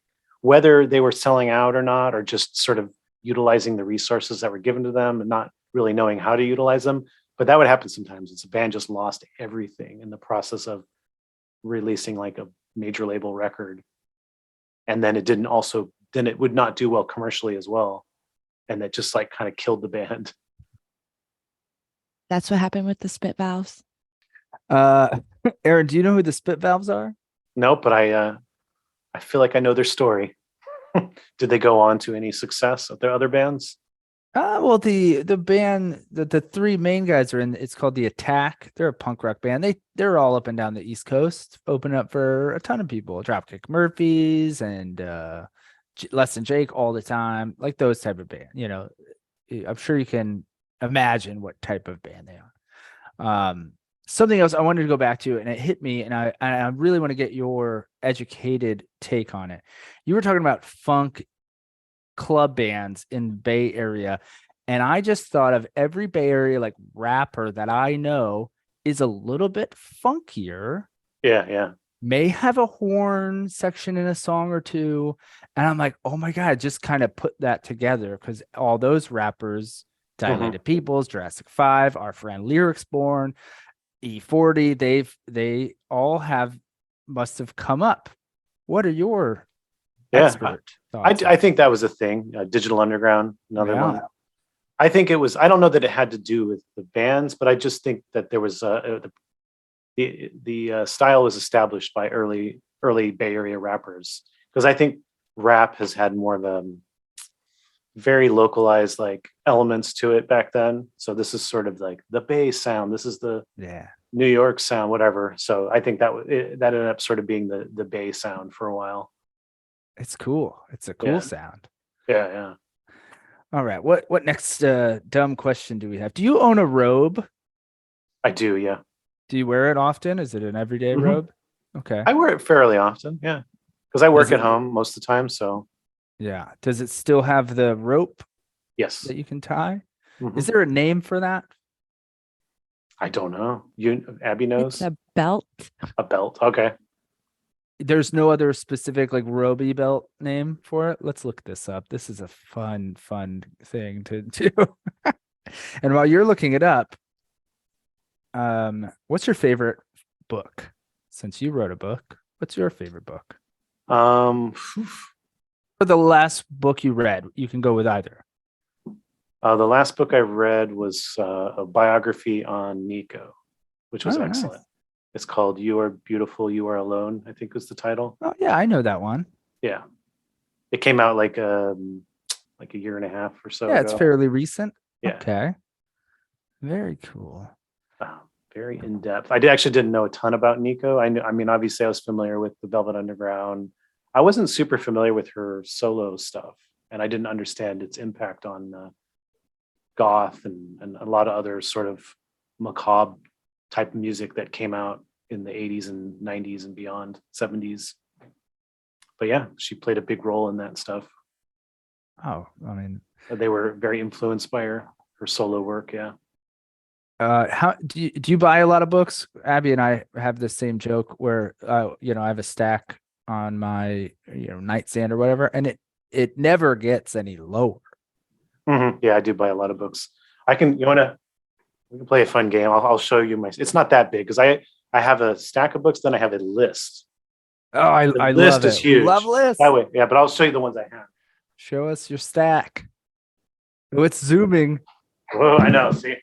whether they were selling out or not, or just sort of utilizing the resources that were given to them and not really knowing how to utilize them. But that would happen sometimes. It's a band just lost everything in the process of releasing like a major label record. And then it would not do well commercially as well. And it just like kind of killed the band. That's what happened with the Spit Valves. Aaron, do you know who the Spit Valves are? No, but I feel like I know their story. Did they go on to any success at their other bands? Well, the band, the three main guys are in. It's called The Attack. They're a punk rock band. They're all up and down the East Coast, open up for a ton of people. Dropkick Murphys and Less Than Jake all the time, like those type of band. I'm sure you can imagine what type of band they are. Something else I wanted to go back to, and it hit me, and I really want to get your educated take on it. You were talking about funk club bands in the Bay Area, and I just thought of every Bay Area like rapper that I know is a little bit funkier. Yeah. May have a horn section in a song or two, and I'm like, oh my god, just kind of put that together because all those rappers, Dilated Peoples, Jurassic 5, our friend Lyrics Born, E40, they all must have come up. What are your expert thoughts? I think that was a thing. Digital Underground, another one. I think it was. I don't know that it had to do with the bands, but I just think that there was the style was established by early Bay Area rappers, because I think rap has had more of a very localized like elements to it back then. So this is sort of like the Bay sound. This is the New York sound, whatever. So I think that ended up sort of being the Bay sound for a while. It's cool. It's a cool sound. Yeah. All right. What next dumb question do we have? Do you own a robe? I do, yeah. Do you wear it often? Is it an everyday robe? Okay. I wear it fairly often, yeah. Because I work at home most of the time, so. Yeah. Does it still have the rope? Yes. That you can tie? Is there a name for that? I don't know. Abby knows. It's a belt. A belt. Okay. There's no other specific like Roby belt name for it. Let's look this up. This is a fun thing to do. And while you're looking it up, what's your favorite book? Since you wrote a book, what's your favorite book? Or the last book you read, you can go with either. The last book I read was a biography on Nico, which was excellent. Nice. It's called "You Are Beautiful, You Are Alone," I think was the title. Oh yeah, I know that one. Yeah, it came out like a year and a half or so. Yeah, it's fairly recent. Yeah. Okay. Very cool. Very in depth. Actually didn't know a ton about Nico. I mean, obviously, I was familiar with the Velvet Underground. I wasn't super familiar with her solo stuff, and I didn't understand its impact on goth and a lot of other sort of macabre type of music that came out in the 80s and 90s and beyond, 70s. But yeah, she played a big role in that stuff. Oh, I mean, they were very influenced by her solo work. Yeah. How do you buy a lot of books? Abby and I have the same joke where I have a stack on my nightstand or whatever, and it never gets any lower. Mm-hmm. Yeah, I do buy a lot of books. We can play a fun game. I'll show you it's not that big because I have a stack of books, then I have a list. Oh, I list love is it. huge. Love lists. That way, yeah, but I'll show you the ones I have. Show us your stack. Oh, it's zooming. Whoa, I know. See,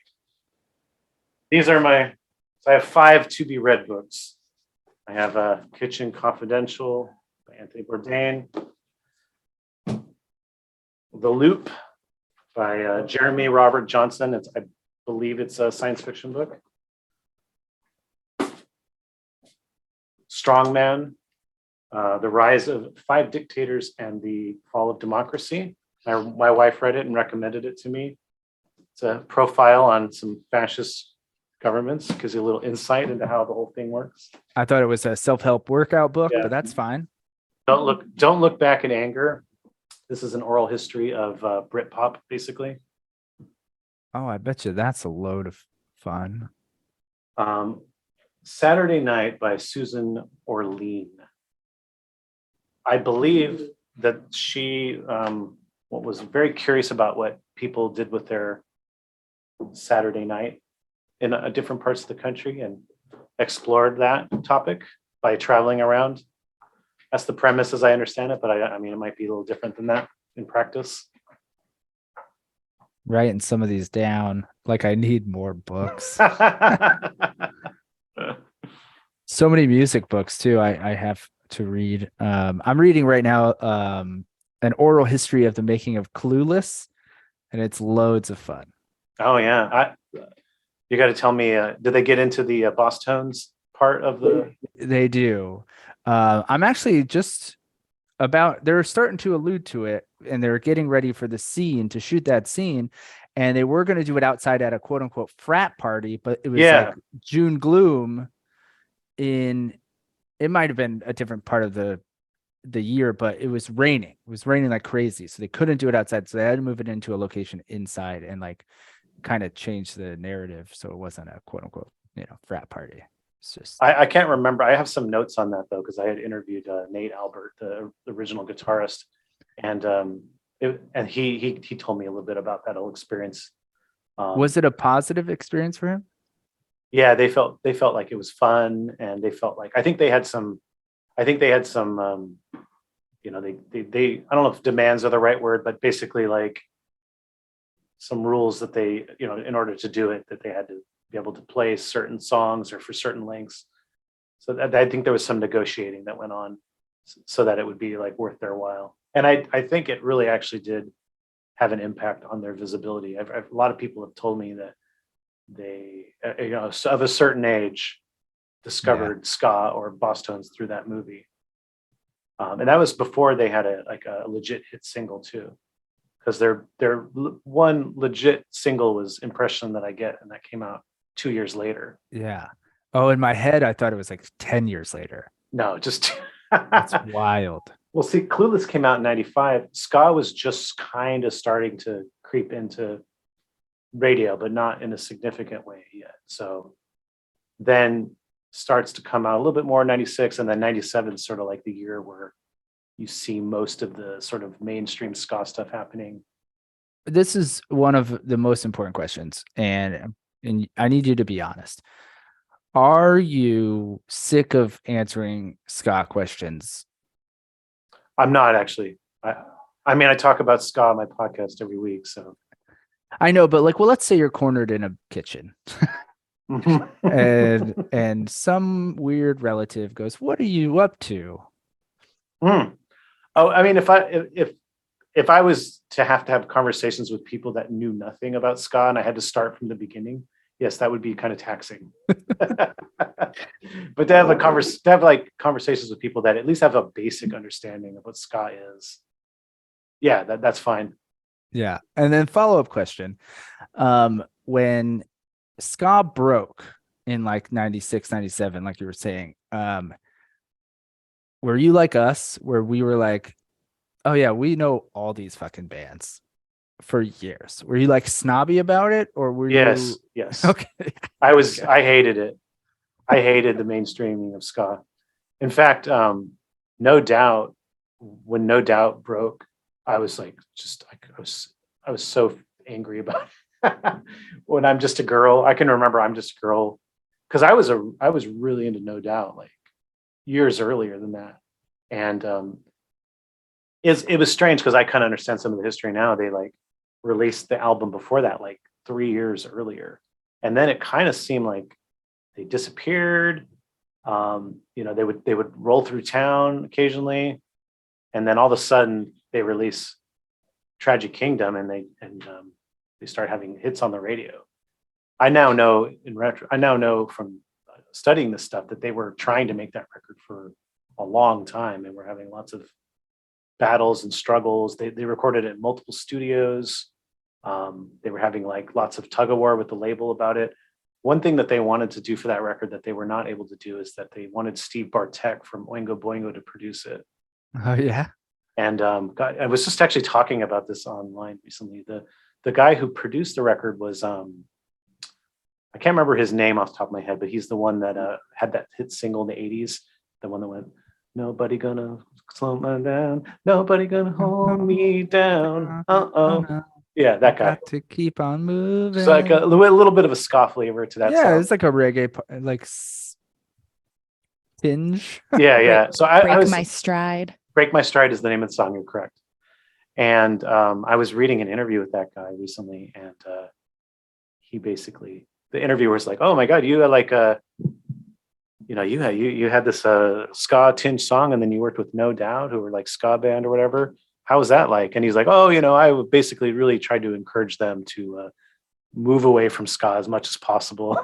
these are so I have 5 to be read books. I have Kitchen Confidential by Anthony Bourdain, The Loop by Jeremy Robert Johnson. I believe it's a science fiction book. Strongman, The Rise of 5 Dictators and the Fall of Democracy. My wife read it and recommended it to me. It's a profile on some fascist governments, gives you a little insight into how the whole thing works. I thought it was a self-help workout book, but that's fine. Don't look back in anger. This is an oral history of Britpop, basically. Oh, I bet you that's a load of fun. Saturday Night by Susan Orlean. I believe that she was very curious about what people did with their Saturday night in different parts of the country and explored that topic by traveling around. That's the premise as I understand it, but I mean, it might be a little different than that in practice. Writing some of these down, like I need more books. So many music books too. I have to read. I'm reading right now an oral history of the making of Clueless, and it's loads of fun. Oh yeah, you got to tell me. Did they get into the Boss Tones part of the? They do. I'm actually just they're starting to allude to it, and they're getting ready for the scene to shoot that scene, and they were going to do it outside at a quote unquote frat party, but it was like June gloom. It might have been a different part of the year, but it was raining. It was raining like crazy, so they couldn't do it outside, so they had to move it into a location inside and like kind of change the narrative so it wasn't a quote unquote frat party. It's just I can't remember. I have some notes on that though because I had interviewed Nate Albert, the original guitarist, and he told me a little bit about that whole experience. Was it a positive experience for him? Yeah, they felt like it was fun, and they felt like I think they had some they I don't know if demands are the right word, but basically like some rules that they in order to do it, that they had to be able to play certain songs or for certain lengths. So I think there was some negotiating that went on so that it would be like worth their while. And I think it really actually did have an impact on their visibility. A lot of people have told me that they, of a certain age, discovered ska or Boss Tones through that movie. And that was before they had a legit hit single too, because their one legit single was Impression That I Get, and that came out 2 years later. Yeah. Oh, in my head, I thought it was like 10 years later. No, just that's wild. Well, see, Clueless came out in 95. Ska was just kind of starting to creep into radio, but not in a significant way yet. So then starts to come out a little bit more in 96, and then 97 is sort of like the year where you see most of the sort of mainstream ska stuff happening. This is one of the most important questions, and I need you to be honest. Are you sick of answering ska questions? I'm not actually. I mean, I talk about ska on my podcast every week, so. I know, but like, well, let's say you're cornered in a kitchen. and some weird relative goes, "What are you up to?" Oh, I mean, if I was to have conversations with people that knew nothing about ska and I had to start from the beginning, yes, that would be kind of taxing. But to have like conversations with people that at least have a basic understanding of what ska is, yeah, that's fine. Yeah. And then follow-up question. When ska broke in like 96, 97, like you were saying, were you like us, where we were like, oh yeah, we know all these fucking bands for years? Were you like snobby about it, or were you? Yes. Okay. I hated it. I hated the mainstreaming of ska. In fact, No Doubt, when No Doubt broke, I was like, I was so angry about it. When I'm Just a Girl, I can remember I'm Just a Girl, because I was really into No Doubt like years earlier than that. And it was strange because I kind of understand some of the history now. They like released the album before that, like 3 years earlier. And then it kind of seemed like they disappeared. They would roll through town occasionally, and then all of a sudden they release Tragic Kingdom, and they start having hits on the radio. I now know from studying this stuff that they were trying to make that record for a long time, and were having lots of battles and struggles. They recorded it in multiple studios. They were having like lots of tug of war with the label about it. One thing that they wanted to do for that record that they were not able to do is that they wanted Steve Bartek from Oingo Boingo to produce it. Oh yeah. And I was just actually talking about this online recently. The guy who produced the record was I can't remember his name off the top of my head, but he's the one that had that hit single in the 80s, the one that went, "Nobody gonna slow me down, nobody gonna hold me down." Yeah, that guy. Got to keep on moving. It's like a little bit of a ska flavor to that song. Yeah, it's like a reggae like tinge. Yeah. So Break My Stride. Break My Stride is the name of the song. You're correct. And I was reading an interview with that guy recently, and he basically, the interviewer was like, "Oh my God, you had like you had this ska tinge song, and then you worked with No Doubt, who were like ska band or whatever. How was that like?" And he's like, "Oh, I basically really tried to encourage them to move away from ska as much as possible."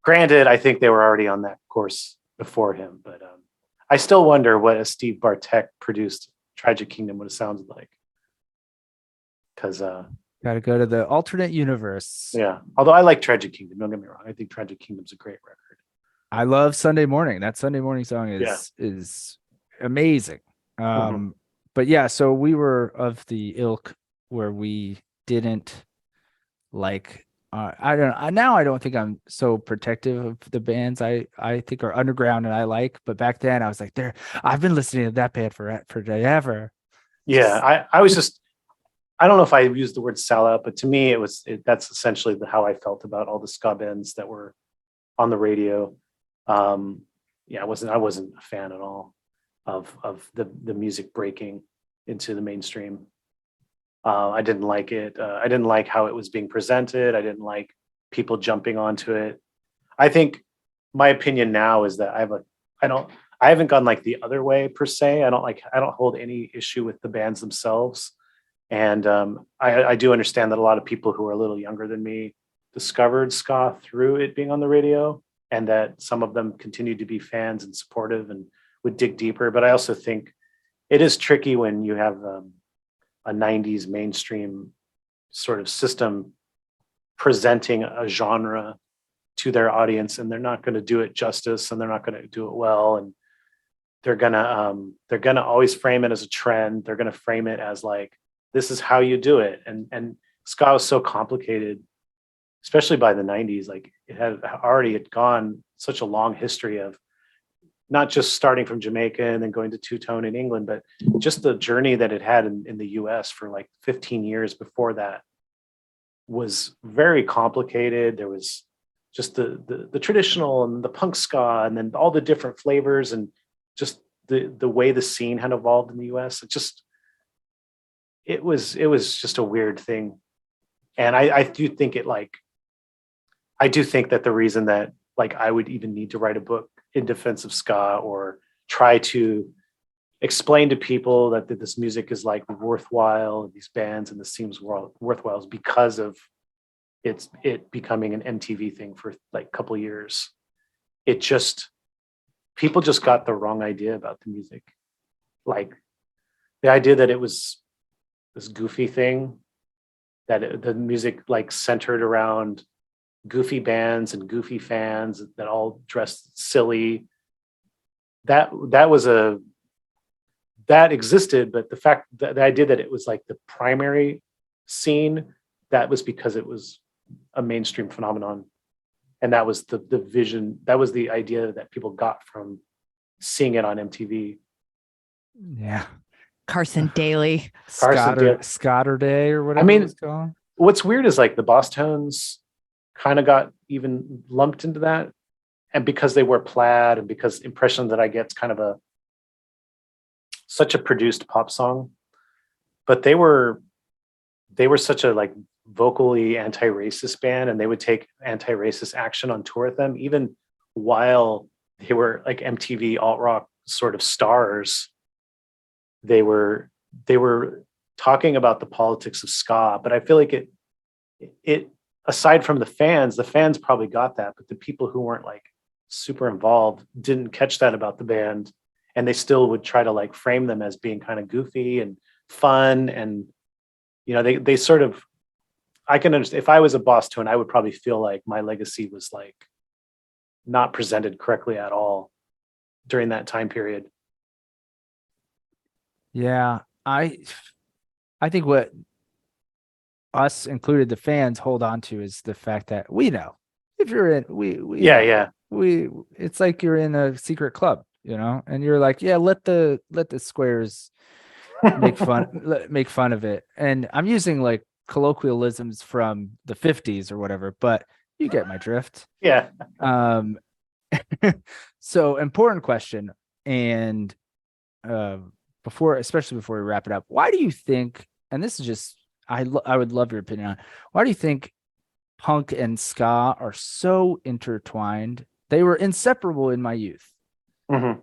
Granted, I think they were already on that course before him, but I still wonder what a Steve Bartek produced Tragic Kingdom would have sounded like. Because got to go to the alternate universe. Yeah, although I like Tragic Kingdom, don't get me wrong. I think Tragic Kingdom's a great record. I love Sunday Morning. That Sunday Morning song is amazing. But yeah, so we were of the ilk where we didn't like I don't think I'm so protective of the bands I think are underground and I like, but back then I was like, I've been listening to that band for forever. Yeah, I was just, I don't know if I used the word sellout, but to me that's essentially how I felt about all the ska bands that were on the radio. Yeah, I wasn't a fan at all of the music breaking into the mainstream. I didn't like it. I didn't like how it was being presented. I didn't like people jumping onto it. I think my opinion now is that I haven't gone like the other way per se. I don't hold any issue with the bands themselves. And I do understand that a lot of people who are a little younger than me discovered ska through it being on the radio, and that some of them continue to be fans and supportive and would dig deeper. But I also think it is tricky when you have a 90s mainstream sort of system presenting a genre to their audience, and they're not going to do it justice, and they're not going to do it well, and they're going to always frame it as a trend. They're going to frame it as like, this is how you do it. And ska is so complicated especially by the 90s, like it had gone such a long history of not just starting from Jamaica and then going to two-tone in England, but just the journey that it had in the US for like 15 years before that was very complicated. There was just the traditional and the punk ska, and then all the different flavors, and just the way the scene had evolved in the US. It was just a weird thing. And I do think that the reason that like I would even need to write a book in defense of ska, or try to explain to people that this music is like worthwhile, these bands and the scenes worthwhile, is because of it becoming an MTV thing for like a couple of years. People just got the wrong idea about the music. Like the idea that it was this goofy thing, that the music like centered around goofy bands and goofy fans that all dressed silly. That existed, but the fact that the idea that it was like the primary scene, that was because it was a mainstream phenomenon. And that was the vision, that was the idea that people got from seeing it on MTV. Yeah. Carson Daly. Scotterday or whatever it's called. What's weird is like the Boss Tones kind of got even lumped into that. And because they wear plaid, and because Impression That I Get is kind of such a produced pop song, but they were such a like vocally anti-racist band, and they would take anti-racist action on tour with them, even while they were like MTV alt rock sort of stars. They were talking about the politics of ska, but I feel like it aside from the fans probably got that, but the people who weren't like super involved didn't catch that about the band, and they still would try to like frame them as being kind of goofy and fun. And you know, they sort of, I can understand if I was a Boss Tone, I would probably feel like my legacy was like not presented correctly at all during that time period. Yeah, I think what us included, the fans, hold on to is the fact that we know if you're in, it's like you're in a secret club, you know, and you're like, yeah, let the squares make fun of it. And I'm using like colloquialisms from the 50s or whatever, but you get my drift. Yeah. So important question. And especially before we wrap it up, why do you think, and this is just, I would love your opinion on, why do you think punk and ska are so intertwined? They were inseparable in my youth. Mm-hmm.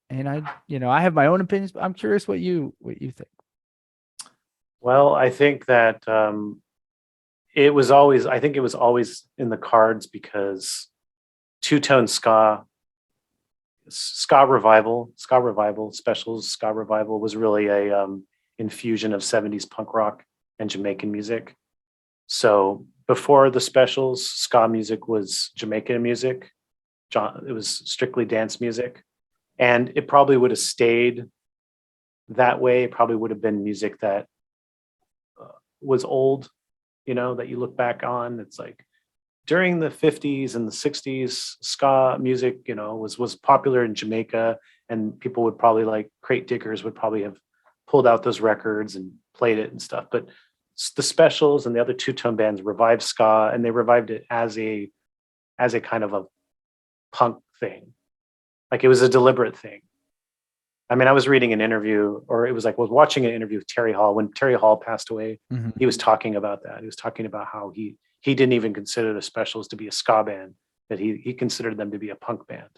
And I have my own opinions, but I'm curious what you think. Well, I think that it was always in the cards, because two-tone ska revival specials, ska revival was really a infusion of 70s punk rock and Jamaican music. So before the specials, ska music was Jamaican music. It was strictly dance music, and it probably would have stayed that way. It probably would have been music that was old, you know, that you look back on. It's like during the 50s and the 60s, ska music, you know, was popular in Jamaica, and people would probably, like crate diggers would probably have pulled out those records and played it and stuff. But the specials and the other two-tone bands revived ska, and they revived it as a kind of a punk thing. Like it was a deliberate thing. I mean, I was reading an interview, or it was like, I was watching an interview with Terry Hall. When Terry Hall passed away, he was talking about that. He was talking about how he didn't even consider the specials to be a ska band, that he considered them to be a punk band.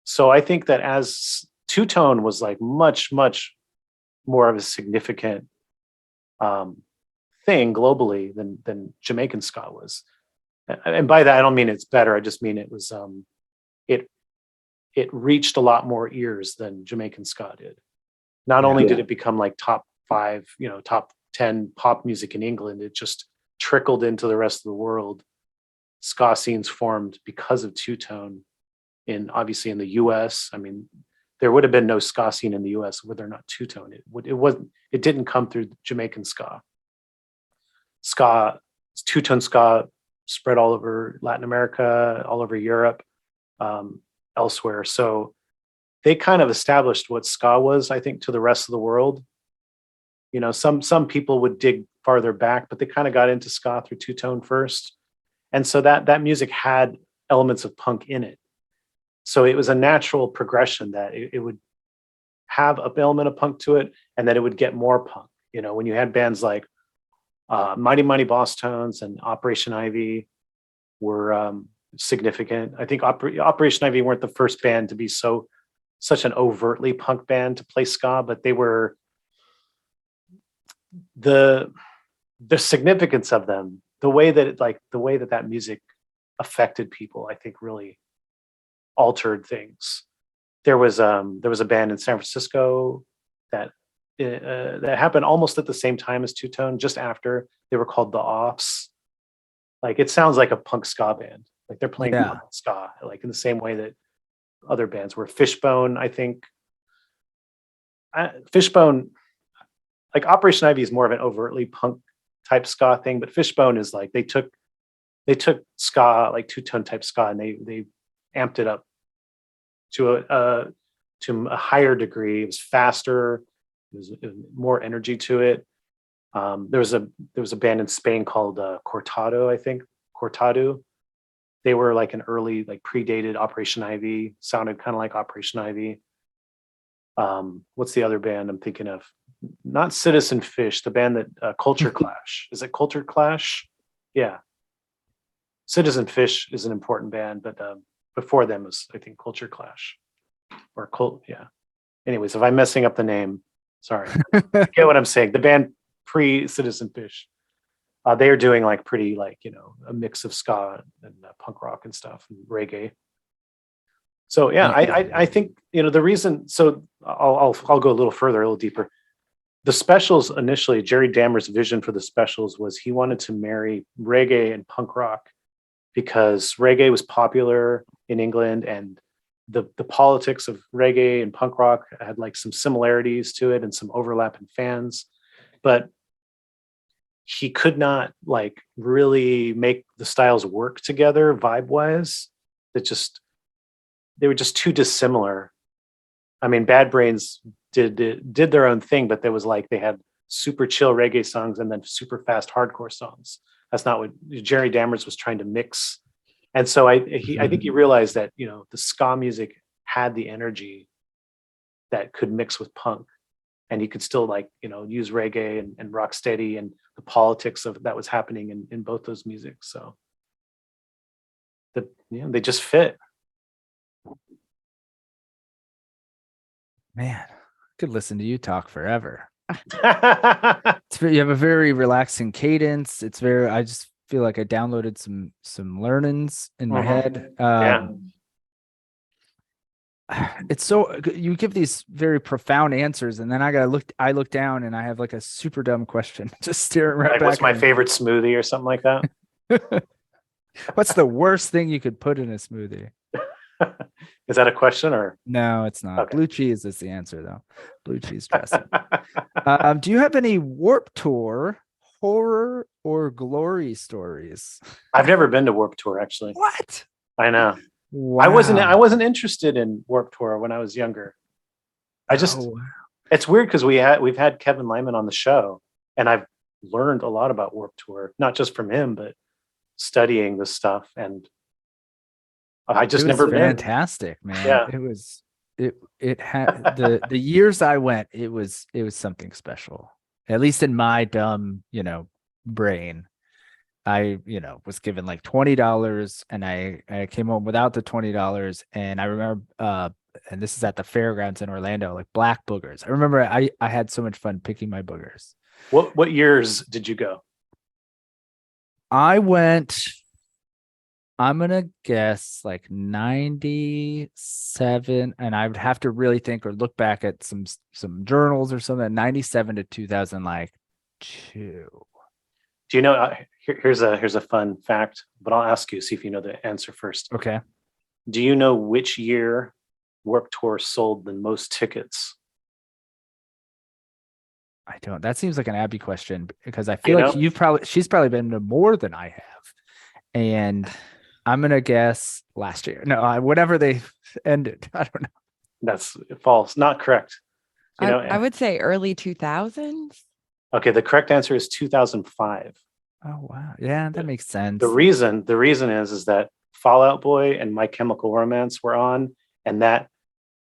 So I think that as two-tone was like much, much more of a significant thing globally than Jamaican ska was. And by that, I don't mean it's better. I just mean it was, it reached a lot more ears than Jamaican ska did. Not only did it become like top 5, you know, top 10 pop music in England, it just trickled into the rest of the world. Ska scenes formed because of two-tone obviously in the US. I mean, there would have been no ska scene in the US were there not two-tone. It didn't come through Jamaican ska. ska, two-tone ska spread all over Latin America, all over Europe, elsewhere. So they kind of established what ska was, I think, to the rest of the world. You know, some people would dig farther back, but they kind of got into ska through two-tone first. And so that music had elements of punk in it. So it was a natural progression that it would have an element of punk to it, and then it would get more punk. You know, when you had bands like Mighty Mighty Boss Tones and Operation Ivy were significant. I think Operation Ivy weren't the first band to be such an overtly punk band to play ska, but they were the significance of them, the way that music affected people, I think really altered things. There was a band in San Francisco that happened almost at the same time as Two Tone, just after. They were called the Offs. Like, it sounds like a punk ska band. Like, they're playing punk ska, like in the same way that other bands were. Fishbone, I think. Fishbone, like Operation Ivy is more of an overtly punk type ska thing, but Fishbone is like they took ska, like two-tone type ska, and they amped it up to a higher degree. It was faster. It was more energy to it. There was a band in Spain called Cortado, I think. Cortado. They were like an early, like predated Operation Ivy. Sounded kind of like Operation Ivy. What's the other band I'm thinking of? Not Citizen Fish. The band that Culture Clash. Is it Culture Clash? Yeah. Citizen Fish is an important band, but before them was, I think, Culture Clash or Cult. Yeah. Anyways, if I'm messing up the name, sorry. You get what I'm saying. The band pre Citizen Fish, they are doing like pretty, like, you know, a mix of ska and punk rock and stuff and reggae. So yeah, I think, you know, the reason. So I'll go a little further, a little deeper. The Specials initially, Jerry Dammer's vision for the Specials was he wanted to marry reggae and punk rock because reggae was popular in England, and the politics of reggae and punk rock had like some similarities to it and some overlap in fans, but he could not like really make the styles work together vibe wise. They were just too dissimilar. I mean, Bad Brains did their own thing, but there was like they had super chill reggae songs and then super fast hardcore songs. That's not what Jerry Dammers was trying to mix. And so I think he realized that, you know, the ska music had the energy that could mix with punk, and he could still, like, you know, use reggae and rock steady and the politics of that was happening in both those music. So they just fit. Man, I could listen to you talk forever. Yeah. You have a very relaxing cadence. It's very, I just feel like I downloaded some learnings in my head. It's so, you give these very profound answers, and then I look down and I have like a super dumb question just staring right like, back. What's my favorite smoothie or something like that? What's the worst thing you could put in a smoothie? Is that a question or? No, it's not. Okay. Blue cheese is the answer, though. Blue cheese dressing. Do you have any Warped Tour horror or glory stories? I've never been to Warped Tour, actually. What? I know. Wow. I wasn't interested in Warped Tour when I was younger. It's weird because we've had Kevin Lyman on the show, and I've learned a lot about Warped Tour, not just from him, but studying this stuff. And I just never been. Fantastic, man. Yeah. It had the years I went, it was something special. At least in my dumb, you know, brain. I, you know, was given like $20, and I came home without the $20. And I remember, and this is at the fairgrounds in Orlando, like black boogers. I remember I had so much fun picking my boogers. What years did you go? I went, I'm gonna guess like 97, and I would have to really think or look back at some journals or something. 97 to 2002. Do you know? Here's a fun fact, but I'll ask you, see if you know the answer first. Okay. Do you know which year Warped Tour sold the most tickets? I don't. That seems like an Abby question because I feel like she's probably been to more than I have, and I'm gonna guess last year. No, whenever they ended. I don't know. That's false. Not correct. I would say early 2000s. Okay, the correct answer is 2005. Oh wow, yeah, that makes sense. The reason is that Fall Out Boy and My Chemical Romance were on, and that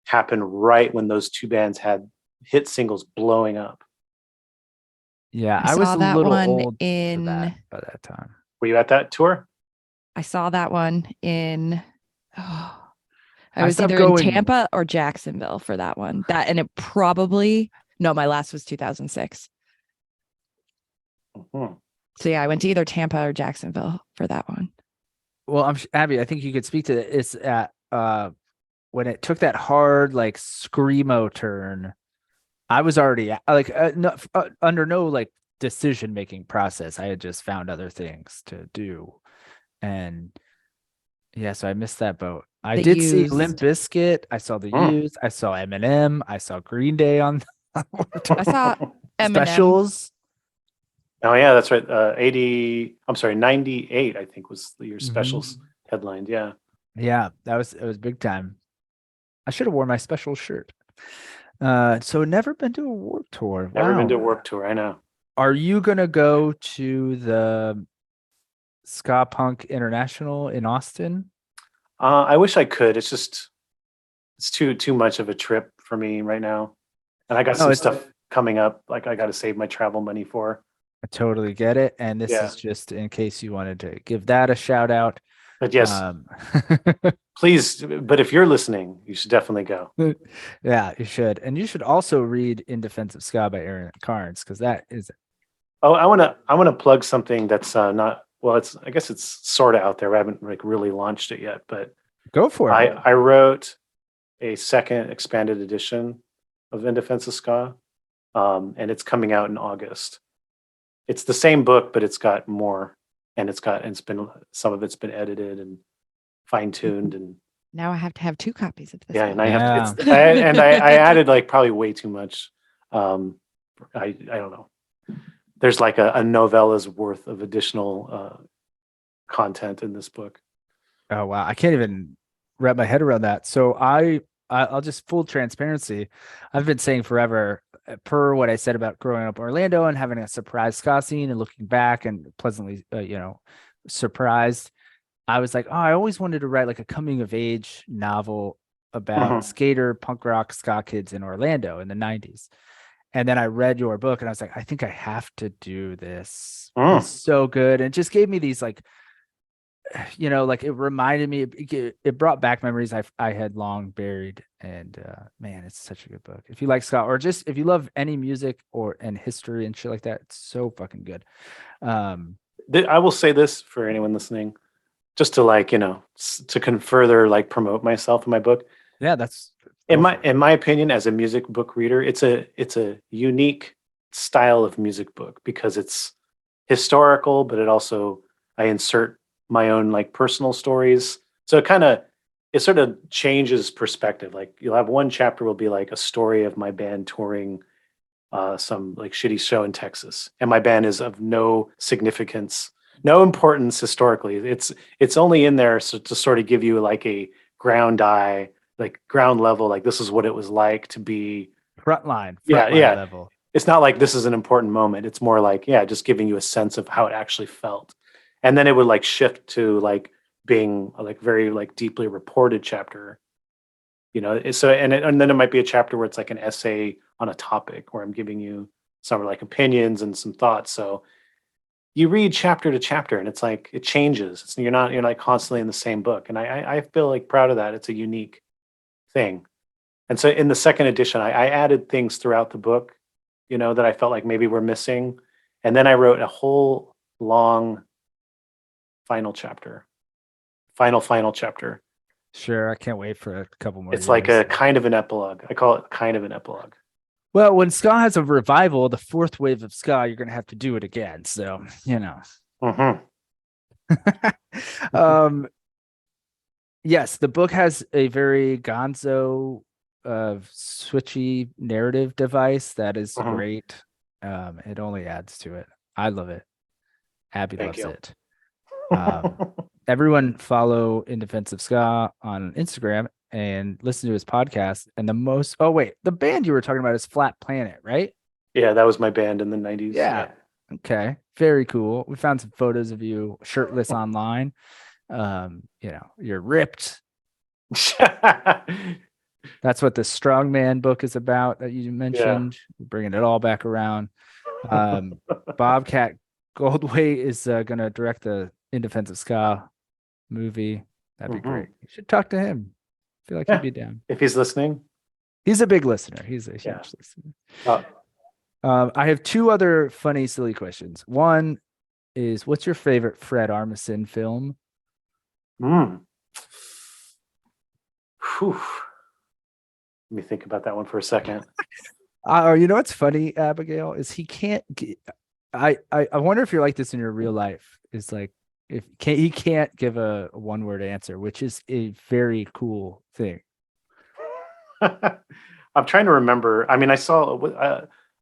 happened right when those two bands had hit singles blowing up. Yeah, I was saw a that little one old in for that by that time. Were you at that tour? I saw that one in I was stopped either in going- Tampa or Jacksonville for that one. And it probably my last was 2006. Mhm. So yeah, I went to either Tampa or Jacksonville for that one. Well, Abby, I think you could speak to it. It's at when it took that hard like screamo turn. I was already under no like decision making process. I had just found other things to do, and yeah, so I missed that boat. I did see Limp Bizkit. I saw the Used. I saw Eminem. I saw Green Day on. I saw Eminem. Specials. Oh yeah, that's right. 98, I think was the year Specials headlined. Yeah. Yeah, it was big time. I should have worn my special shirt. So never been to a Warped Tour. Never been to a Warped Tour, I know. Are you gonna go to the Ska Punk International in Austin? I wish I could. It's too much of a trip for me right now. And I got some stuff coming up, like I got to save my travel money for. I totally get it. And this is just in case you wanted to give that a shout out. But yes, please. But if you're listening, you should definitely go. Yeah, you should. And you should also read In Defense of Ska by Aaron Carnes, because that is. Oh, I want to plug something that's not, well, I guess it's sort of out there. I haven't like really launched it yet, but go for it. I wrote a second expanded edition of In Defense of Ska, and it's coming out in August. It's the same book, but it's got more, and some of it's been edited and fine-tuned, and now I have to have two copies of this. Yeah, and I added like probably way too much. I don't know. There's like a novella's worth of additional content in this book. Oh wow, I can't even wrap my head around that. So I'll just full transparency. I've been saying forever, per what I said about growing up in Orlando and having a surprise ska scene and looking back and pleasantly, surprised. I was like, oh, I always wanted to write like a coming of age novel about skater punk rock ska kids in Orlando in the 90s. And then I read your book and I was like, I think I have to do this. It's so good. And it just gave me these like, like it reminded me, it brought back memories I had long buried. And man, it's such a good book. If you like ska, or just if you love any music and history and shit like that, it's so fucking good. I will say this for anyone listening, just to like, to further like promote myself in my book. Yeah, that's in my opinion, as a music book reader, it's a unique style of music book because it's historical, but I insert my own like personal stories. So it sort of changes perspective. Like you'll have one chapter will be like a story of my band touring some like shitty show in Texas, and my band is of no significance, no importance historically. It's only in there to sort of give you like a ground level, like this is what it was like to be frontline level. It's not like this is an important moment. It's more like, just giving you a sense of how it actually felt. And then it would like shift to like being like very like deeply reported chapter, so, and then it might be a chapter where it's like an essay on a topic where I'm giving you some like opinions and some thoughts. So you read chapter to chapter and it's like, it changes. You're like constantly in the same book. And I feel like proud of that. It's a unique thing. And so in the second edition, I added things throughout the book, that I felt like maybe were missing. And then I wrote a whole long final chapter. Sure. I can't wait for a couple more. It's like a kind of an epilogue. I call it kind of an epilogue. Well, when ska has a revival, the fourth wave of ska, you're going to have to do it again. So, yes, the book has a very gonzo switchy narrative device that is great. It only adds to it. I love it. Abby Thank loves you. it. Everyone follow In Defense of Ska on Instagram and listen to his podcast. And the band you were talking about is Flat Planet, right? Yeah, that was my band in the 90s. Yeah. Okay. Very cool. We found some photos of you shirtless online. You're ripped. That's what the Strongman book is about that you mentioned. Yeah. Bringing it all back around. Bobcat Goldthwait is going to direct the In Defense of Ska movie. That'd be great. You should talk to him. I feel like he'd be down. If he's listening. He's a big listener. He's a huge listener. I have two other funny, silly questions. One is, what's your favorite Fred Armisen film? Whew. Let me think about that one for a second. You know what's funny, Abigail, is he can't get, I wonder if you're like this in your real life. Is like he can't give a one-word answer, which is a very cool thing. I'm trying to remember. I mean, I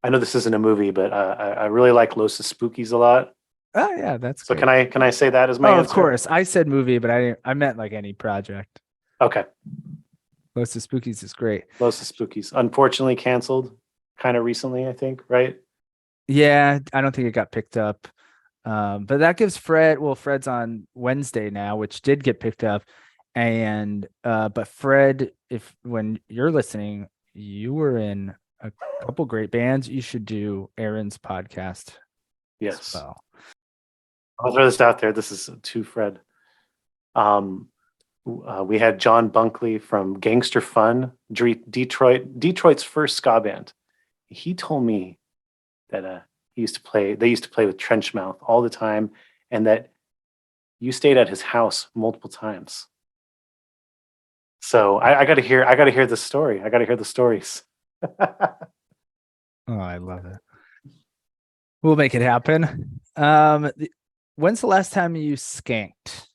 know this isn't a movie, but I really like Los Spookies a lot. Oh yeah, that's so. Great. Can I say that as my answer? Of course. I said movie, but I meant like any project. Okay. Los Spookies is great. Los Spookies, unfortunately canceled kind of recently, I think, right? Yeah, I don't think it got picked up. But that gives Fred's on Wednesday now, which did get picked up. And but Fred, when you're listening, you were in a couple great bands. You should do Aaron's podcast. Yes. Well, I'll throw this out there. This is to Fred. We had John Bunkley from Gangster Fun, Detroit's first ska band. He told me that they used to play with Trenchmouth all the time, and that you stayed at his house multiple times. So I got to hear the story. I got to hear the stories. Oh, I love it. We'll make it happen. When's the last time you skanked?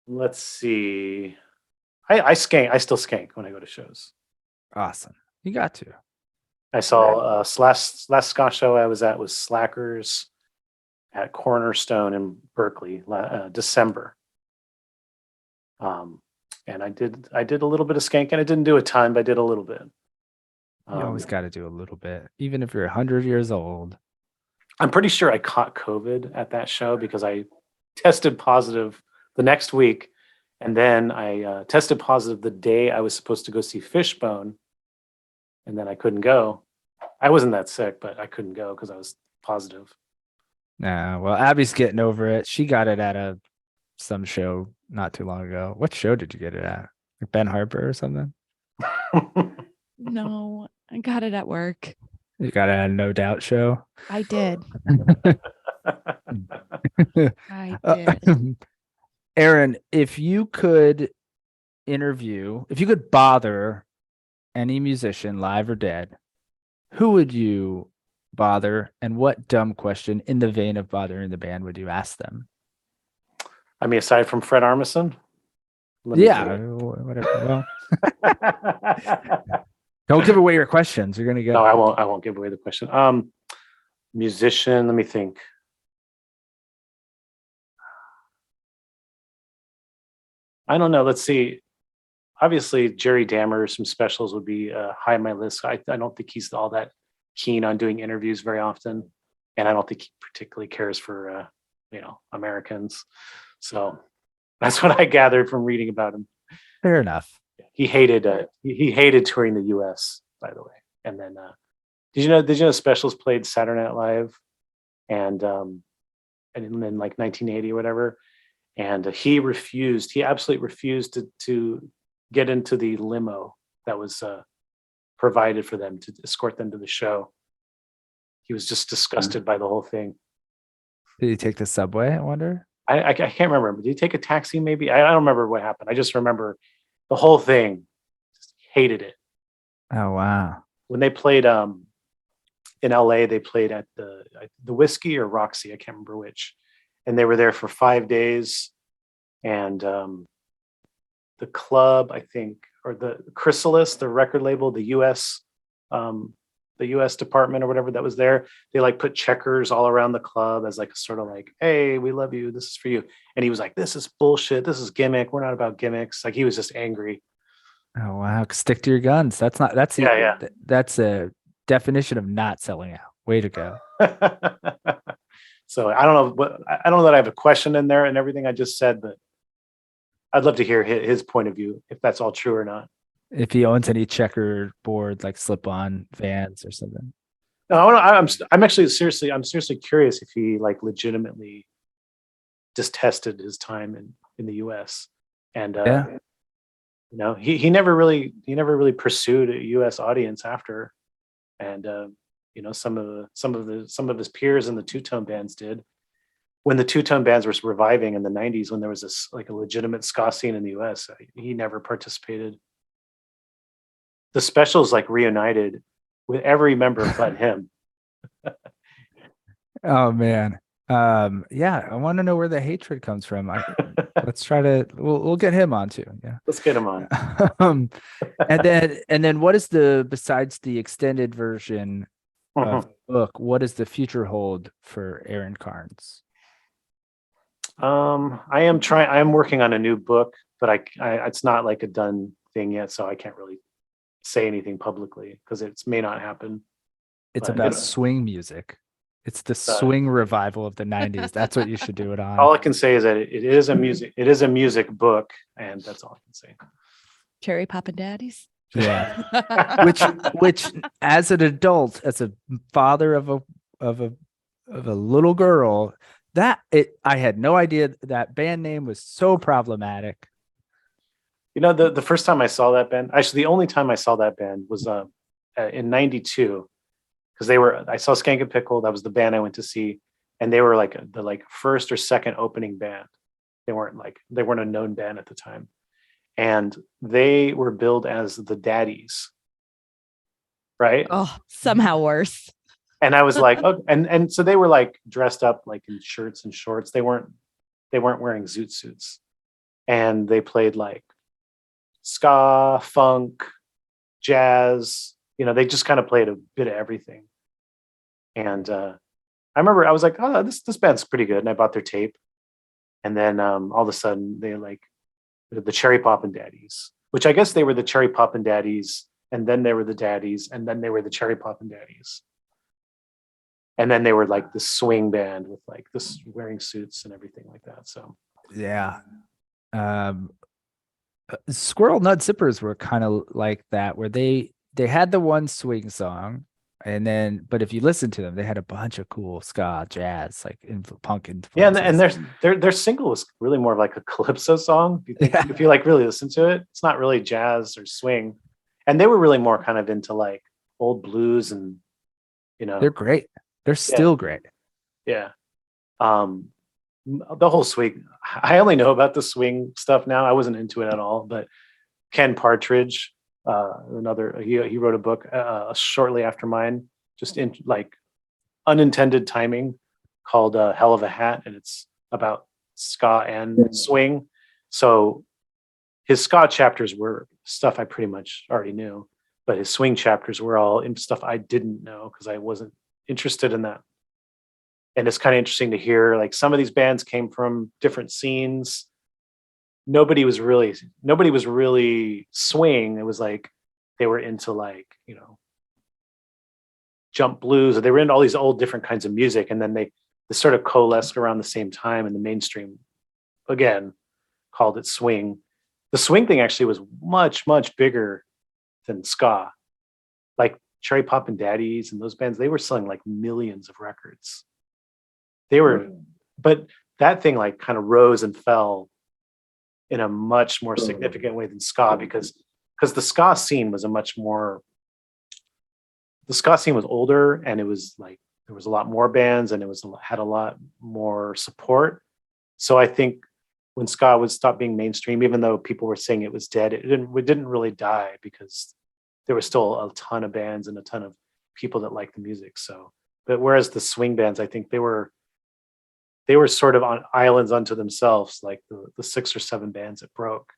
Let's see. I skank. I still skank when I go to shows. Awesome. You got to. I saw last ska show I was at was Slackers at Cornerstone in Berkeley, December. And I did a little bit of skanking. I didn't do a ton, but I did a little bit. You always got to do a little bit, even if you're 100 years old. I'm pretty sure I caught COVID at that show because I tested positive the next week, and then I tested positive the day I was supposed to go see Fishbone, and then I couldn't go. I wasn't that sick, but I couldn't go because I was positive. Nah, well, Abby's getting over it. She got it at some show not too long ago. What show did you get it at? Like Ben Harper or something? No, I got it at work. You got it at a No Doubt show? I did. I did. Aaron, if you could bother any musician, live or dead, who would you bother, and what dumb question in the vein of bothering the band would you ask them? I mean, aside from Fred Armisen? Whatever. Well, don't give away your questions. You're going to go. No, I won't give away the question. Musician, let me think. I don't know. Let's see. Obviously, Jerry Dammer, some specials would be high on my list. I don't think he's all that keen on doing interviews very often, and I don't think he particularly cares for Americans. So that's what I gathered from reading about him. Fair enough. He hated touring the U.S. by the way. And then did you know specials played Saturday Night Live, and in like 1980 or whatever, and he absolutely refused to get into the limo that was provided for them to escort them to the show. He was just disgusted by the whole thing. Did he take the subway, I wonder? I can't remember. Did he take a taxi maybe? I don't remember what happened. I just remember the whole thing. Just hated it. Oh, wow. When they played in LA, they played at the Whiskey or Roxy, I can't remember which. And they were there for 5 days. And the club, I think, or the Chrysalis, the record label, the US U.S. department or whatever that was there. They like put checkers all around the club as like a sort of like, hey, we love you. This is for you. And he was like, this is bullshit. This is gimmick. We're not about gimmicks. Like he was just angry. Oh wow! Stick to your guns. That's that's a definition of not selling out. Way to go. So I don't know that I have a question in there and everything I just said, but I'd love to hear his point of view if that's all true or not. If he owns any checkerboard like slip-on Vans or something. No, I'm actually seriously curious if he like legitimately just tested his time in the U.S. and you know, he never really pursued a U.S. audience after, and you know, some of his peers in the two-tone bands did. When the two-tone bands were reviving in the 90s, when there was this like a legitimate ska scene in the U.S., he never participated. The Specials like reunited with every member but him. Oh man. Yeah, I want to know where the hatred comes from. Let's try to we'll get him on too. Yeah. Let's get him on. And then what is besides the extended version of the book, what does the future hold for Aaron Carnes? I am working on a new book, but I it's not like a done thing yet, so I can't really say anything publicly because it may not happen. It's about swing music. It's the swing revival of the 90s. That's what you should do it on. All I can say is that it is a music book, and that's all I can say. Cherry Poppin' Daddies. Yeah. which as an adult, as a father of a little girl, I had no idea that band name was so problematic. You know, the first time I saw that band, actually the only time I saw that band was in 92. Because I saw Skank and Pickle. That was the band I went to see, and they were like the first or second opening band. They weren't a known band at the time, and they were billed as the Daddies, right? Oh, somehow worse. And I was like, oh, and so they were like dressed up like in shirts and shorts. They weren't wearing zoot suits, and they played like ska, funk, jazz. You know, they just kind of played a bit of everything. And I remember I was like, oh, this band's pretty good. And I bought their tape. And then all of a sudden they like the Cherry Poppin' Daddies, which I guess they were the Cherry Poppin' Daddies. And then they were the Daddies. And then they were the Cherry Poppin' Daddies. And then they were like this swing band with like this wearing suits and everything like that. So, yeah. Squirrel Nut Zippers were kind of like that, where they had the one swing song, and then but if you listen to them, they had a bunch of cool ska, jazz, like punk influences. Yeah, and their single was really more of like a calypso song. If you like really listen to it, it's not really jazz or swing. And they were really more kind of into like old blues, and you know, they're great. They're still great. Yeah. The whole swing. I only know about the swing stuff now. I wasn't into it at all, but Ken Partridge. He wrote a book shortly after mine, just in like unintended timing, called Hell of a Hat, and it's about ska and swing. So his ska chapters were stuff I pretty much already knew, but his swing chapters were all in stuff I didn't know because I wasn't interested in that. And it's kind of interesting to hear like some of these bands came from different scenes. Nobody was really swing. It was like they were into like, you know, jump blues, or they were into all these old different kinds of music, and then they sort of coalesced around the same time, and the mainstream again called it swing. The swing thing actually was much bigger than ska. Like Cherry Poppin' Daddies and those bands, they were selling like millions of records. But that thing like kind of rose and fell in a much more significant way than ska, because the ska scene was older, and it was like there was a lot more bands, and had a lot more support. So I think when ska would stop being mainstream, even though people were saying it was dead, it didn't really die, because there was still a ton of bands and a ton of people that liked the music. So, but whereas the swing bands, I think they were sort of on islands unto themselves, like the 6 or 7 bands that broke.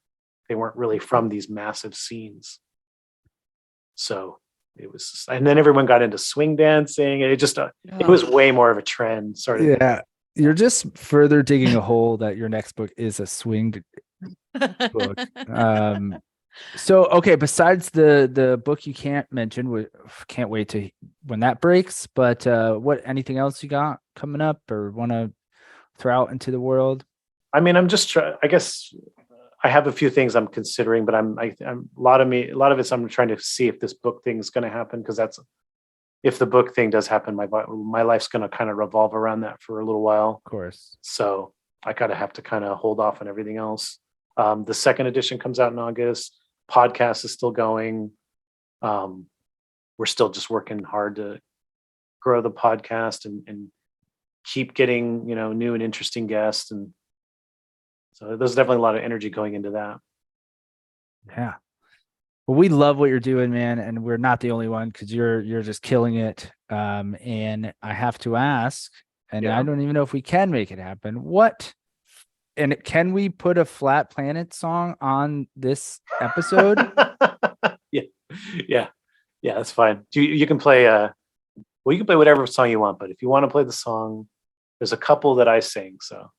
They weren't really from these massive scenes. So it was, and then everyone got into swing dancing. And it was way more of a trend sort of. Yeah. You're just further digging a hole that your next book is a swing book. So, okay, besides the book you can't mention, we can't wait to when that breaks, but anything else you got coming up or want to throw out into the world? I mean, I'm just I guess I have a few things I'm considering, but I'm a lot of it's I'm trying to see if this book thing is going to happen, because if the book thing does happen, my life's going to kind of revolve around that for a little while. Of course. So I have to kind of hold off on everything else. The second edition comes out in August. Podcast is still going. We're still just working hard to grow the podcast and keep getting, new and interesting guests. And so there's definitely a lot of energy going into that. Yeah. Well, we love what you're doing, man. And we're not the only one, because you're just killing it. And I have to ask, and I don't even know if we can make it happen. And can we put a Flat Planet song on this episode? Yeah, that's fine. You can play you can play whatever song you want, but if you want to play the song, there's a couple that I sing. So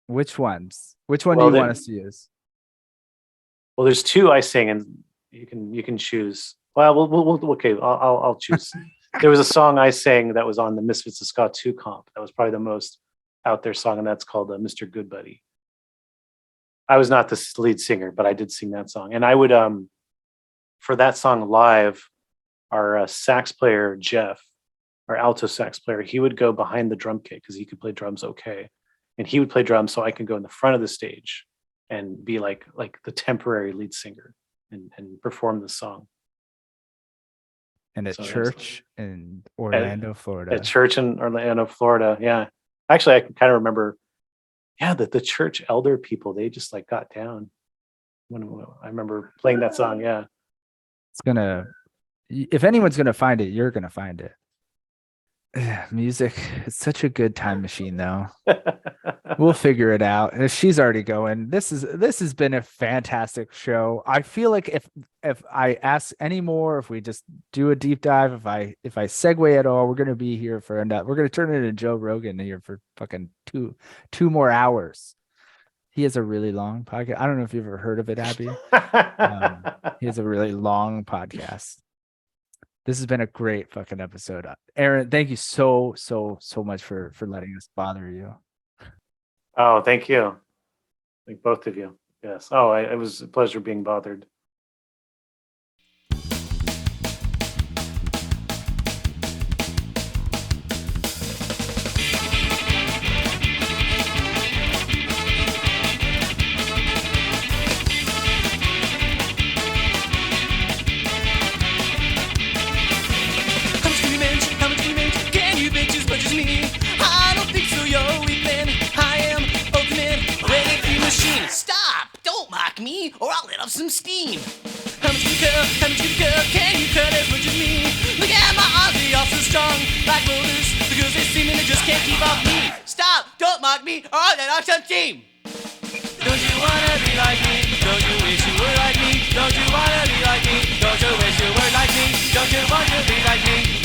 which ones? Which one do you want us to use? Well, there's two I sing, and you can choose. Well, okay, I'll choose. There was a song I sang that was on the Misfits of Ska 2 comp. That was probably the most out there song, and that's called Mr. Goodbuddy. I was not the lead singer, but I did sing that song. And I would, for that song live, our sax player, Jeff, our alto sax player, he would go behind the drum kit because he could play drums okay. And he would play drums so I could go in the front of the stage and be like the temporary lead singer and perform the song. And at church in Orlando, Florida. At church in Orlando, Florida, yeah. Actually, I can kind of remember, the church elder people, they just got down when I remember playing that song. Yeah. If anyone's going to find it, you're going to find it. Music is such a good time machine, though. We'll figure it out. And she's already going. This has been a fantastic show. I feel like if I ask any more, if we just do a deep dive, if I segue at all, we're gonna be here for we're gonna turn it into Joe Rogan here for fucking two more hours. He has a really long podcast. I don't know if you've ever heard of it, Abby. He has a really long podcast. This has been a great fucking episode. Aaron, thank you so much for letting us bother you. Oh, thank you. Thank both of you. Yes. Oh, it was a pleasure being bothered. Me, or I'll let off some steam. How much you care, can you cut as much as me? Look at my arms, they are so strong, like boulders, because they seem and they just can't keep off me. Stop, don't mock me, or I'll let off some steam. Don't you wanna be like me? Don't you wish you were like me? Don't you wanna be like me? Don't you wish you were like me? Don't you want to be like me?